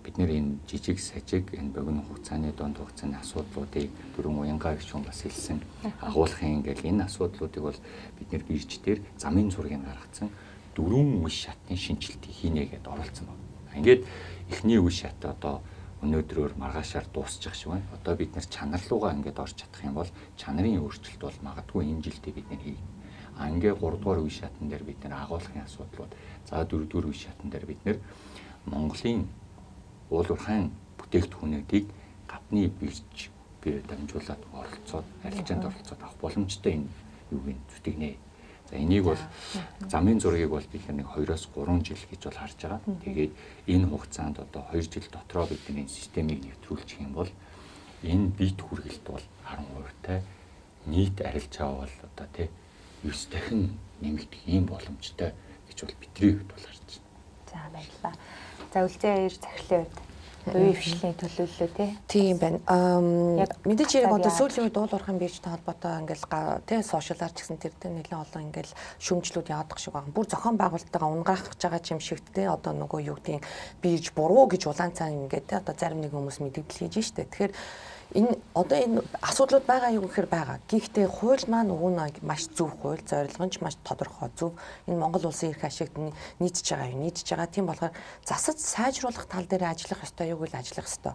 бид нэр энэ жижиг сажиг энэ богино хугацааны дунд хугацааны асуудлуудыг дөрвөн уянгаа гişүн бас хэлсэн агуулгын ингээл энэ асуудлуудыг бол бид нэр бирж дээр замын зургийг гаргацсан 4 үе шатны шинжилтийг хийнэ гэдээ оролцсон байна. Ингээд эхний үе шат одоо өнөөдрөөр маргаашаар дуусчих шиг байна. Одоо бид нар чанар руугаа ингээд орж чадах юм бол чанарын өөрчлөлт бол магадгүй энэ жилдээ бид нар хийнэ. Ингээд 3 дугаар үе шатн дээр бид нар агуулгын асуудлууд, за 4 дугаар үе шатн дээр бид нар Монголын уул уурхайн бүтээгдэхүүнүүдийг гадны бирж дамжуулаад оролцоод арилжаанд оролцоод авах боломжтой энэ юуг нь зүтгэнэ. За энийг бол замын зургийг бол бид нэг 2-3 жил гэж бол харж байгаа. Тэгээд энэ хугацаанд одоо 2 жил дотроо бидний системийг нэвтрүүлчих юм бол энэ бит хүргэлт бол 10% нийт арилжаа бол одоо 9 дахин нэмэгдэх ийм боломжтой гэж бол бидний хувьд бол харж байна. За баярлалаа. За үлзий аяар захирлын үед буюу хвшлийн төлөвлөлөө тийм байна. Мэдээж яг одоо сүүлийн үед уул уурхайн биржтэй холбоотой ингээл сошиалар ч гэсэн тэр дээр нэлээд олон ингээл шүмжлүүд яадаг шиг байна. Бүр зохион байгуулалтайгаа унгаахж байгаа юм шиг одоо нөгөө юу гэдгийг бирж буруу гэж улаан цаан ингээд одоо зарим нэг хүмүүс мэдээлэл хийж штэ. Тэгэхээр энэ одоо энэ асуудлууд байгаа юу гэхээр байгаа. Гэхдээ хууль маань маш зөв хууль, зорилго нь ч маш тодорхой зөв. Энэ Монгол улсын эрх ашигт нийцж байгаа. Тийм болохоор засаж сайжруулах тал дээр ажиллах ёстой юу гэвэл ажиллах ёстой.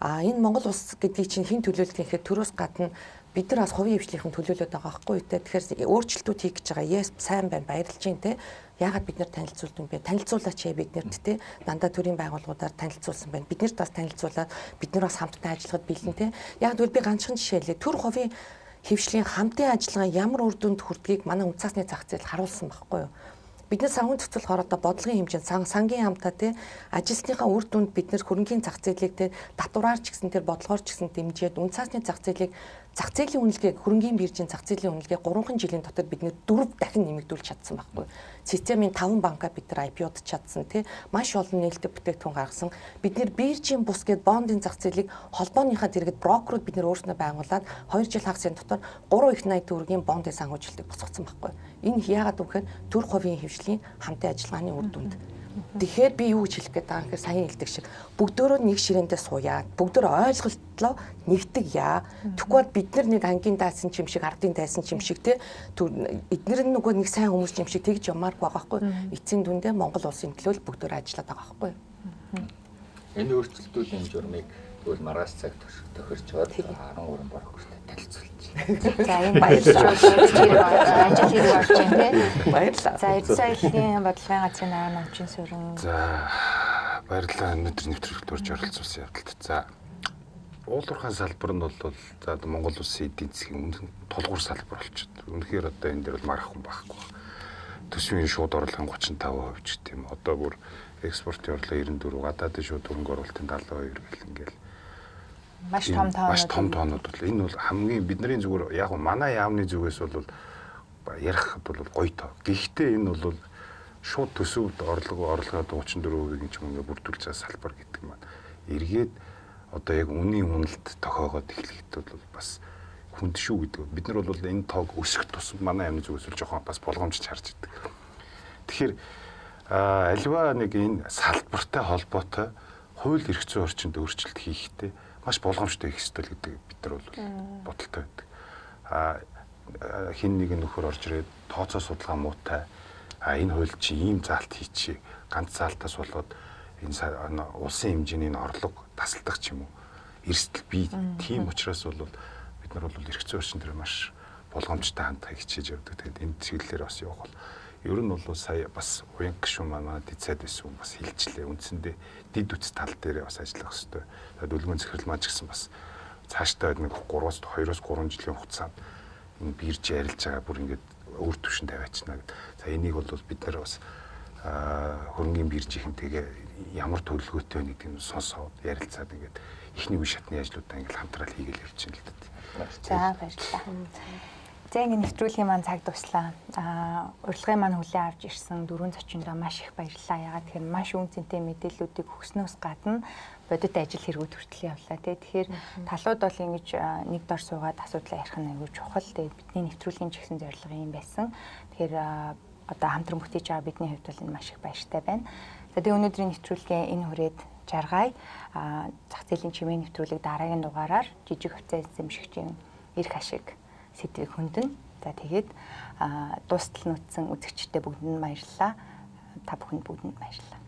Энэ Монгол улс гэдгийг чинь хэн төлөөлдөг гэхээр төрөөс гадна бид нар бас хувийн хвшлийнхэн төлөөлөд байгаа байхгүй үү те. Тэгэхээр өөрчлөлтүүд хийх гэж байгаа. Yes сайн байна, баярлж байна те. Яагаад бид нар танилцуулдаг юм бэ? Танилцуулаач биднэрт те. Дандаа төрийн байгууллагуудаар танилцуулсан байна. Биднэрт бас танилцуулаад бид нар бас хамтдаа ажиллахад бэлэн те. Яг л би ганцхан жишээлээ. Төр хувийн хвшлийн хамтын ажиллагаа ямар үр дүнд хүрдгийг манай үндэсний зах зээл харуулсан байхгүй юу? Бидний санхүү зохицуулахаар одоо бодлогын хэмжээнд сангийн хамтаа те ажилтныхаа үр дүнд бид нэр хөрөнгөний зах зээлийг те татвараар ч гэсэн тэр бодлогоор ч гэсэн дэмжиж үндэсний зах зээлийг зах зээлийн үнэлгээг хөрөнгөний биржийн зах зээлийн үнэлгээг 3 жилийн дотор бид нэр 4 дахин нэмэгдүүлж чадсан байхгүй. Системийн 5 банкаа бид нар IPO-д чадсан тий маш олон нээлттэй бүтээгдэхүүн гаргасан. Бид нэр биржийн бус гээд бондын зах зээлийг холбооныхаа дэргэд брокерууд бид нэр өөрснөө байгуулад 2 жил хагасын дотор 3 их 80 төгрөгийн бондын санхүүжилтийг босгоцсон байхгүй. Энэ яагаад вэ гэхээр төр хувийн хвшлийн хамтын ажиллагааны үр дүнд. Тэгэхээр би юу гэж хэлэх гээд байгаа гэхээр саяхан хэлдэг шиг бүгдөө нэг ширээндээ сууяа. Бүгдөө ойлголтлоо нэгдэг яа. Тэгвэл бид нар нэг ангийн даасан ч юм шиг, ардын дайсан ч юм шиг те эдгээр нь нөгөө нэг сайн хүмүүс ч юм шиг тэгж ямаар байгаа байхгүй. Эцсийн дүндээ Монгол улсын төлөө бүгдөө ажиллаад байгаа байхгүй. Энэ өөрчлөлтүүдийн журмыг тэгвэл маргааш цаг тохирч чад 13 борох хүртэл танилцуулж. За энэ баярлалаа. Ажил хэрэг болж байна те. Баярлалаа. За эд соёлын бодлогын газрын дараа намчин сүрэн. За баярлалаа өнөөдөр нэвтрүүлэгт орж оролцуулсан явдалд. За уул уурхайн салбар нь бол за Монгол улсын эдийн засгийн тулгуур салбар болчиход. Үнэхээр одоо энэ дээр бол марах хүн байхгүй. Төсвийн шууд орлогын 35% ч гэдэм. Одоо бүр экспортын орлого 94, гадаадын шууд хөрөнгө оруулалтын 72 гэл ингээл Маш том тоонууд бол энэ бол хамгийн бидний зүгээр яг манай яамны зүгээс бол ярих бол гоё тоо. Гэхдээ энэ бол шууд төсөвд орлогоо 34%-ийн ч мөнгө бүрдүүлж байгаа салбар гэдэг маань эргээд одоо яг үнийн үнэлт тохиогоод эхлэхэд бол бас хүнд шүү гэдэг. Бид нар бол энэ тоог өсөх тусам манай яамны зүгээс л жоохон бас болгоомжтой харж байдаг. Тэгэхээр альва нэг энэ салбартай холбоотой хууль эрх зүйн орчинд өөрчлөлт хийхдээ маш болгоомжтой их хэвэл гэдэг бид нар бол бодолтой байдаг. Хин нэг нөхөр орж ирээд тооцоо судалгаа муутай. Энэ хууль чи ийм заалт хийчихье. Ганц заалтаас болоод энэ улсын хэмжээний орлого тасалдах ч юм уу. Эрсдэл бий. Тийм учраас бол бид нар бол эрх зүйн орчин дээр маш болгоомжтой хандахыг хичээж явдаг. Тэгээд энэ чиглэлээр бас явах бол ер нь бол сая бас уян гишүүн манай дицэд байсан хүн бас хилчлээ. Үндсэндээ дид үц тал дээр бас ажиллах хэрэгтэй. Тэгээд үлгэн захирал маань ч гэсэн бас цаашдаа нэг 3-2-3 жилийн хугацаанд энэ бирж ярилж байгаа бүр ингээд өөр түвшин тавиачна гэдэг. За энийг бол бид нар бас хөрөнгөний биржийнхэнтэйгээ ямар төлөвлөгөөтэй вэ гэдгийг сонсоод ярилцаад ингээд эхний үе шатны ажлуудаа ингээд хамтрал хийгээл явчихна л дээ. За баярлалаа. За ингэ нэвтрүүлгийн маань цаг дуслаа. Урилгын маань хүлээн авч ирсэн дөрвөн зочиндоо маш их баярлалаа. Ягаад гэхээр маш үнцэнтэй мэдээллүүдийг өгснөөс гадна бодит ажил хэрэгүүд хүртэл явлаа. Тэгэхээр талууд бол ингэж нэг дор суугаад асуудлаа ярих нь аюул чухал. Тэгээд бидний нэвтрүүлгийн ч гэсэн зорилго юм байсан. Тэгэхээр одоо хамтран бүтээж байгаа бидний хувьд бол энэ маш их баяртай байна. За тэгээд өнөөдрийн нэвтрүүлгээ энэ хүрээд жаргая. Зах зээлийн чимээ нэвтрүүлэг дараагийн дугаараар жижиг хувьцаа эзэмшигчийн эрх ашиг сэдвийг хөндлөн. За тэгээд дуустал нутсан үзэгчдээ бүгдэнд баярлалаа. Та бүхэнд бүгдэнд баярлалаа.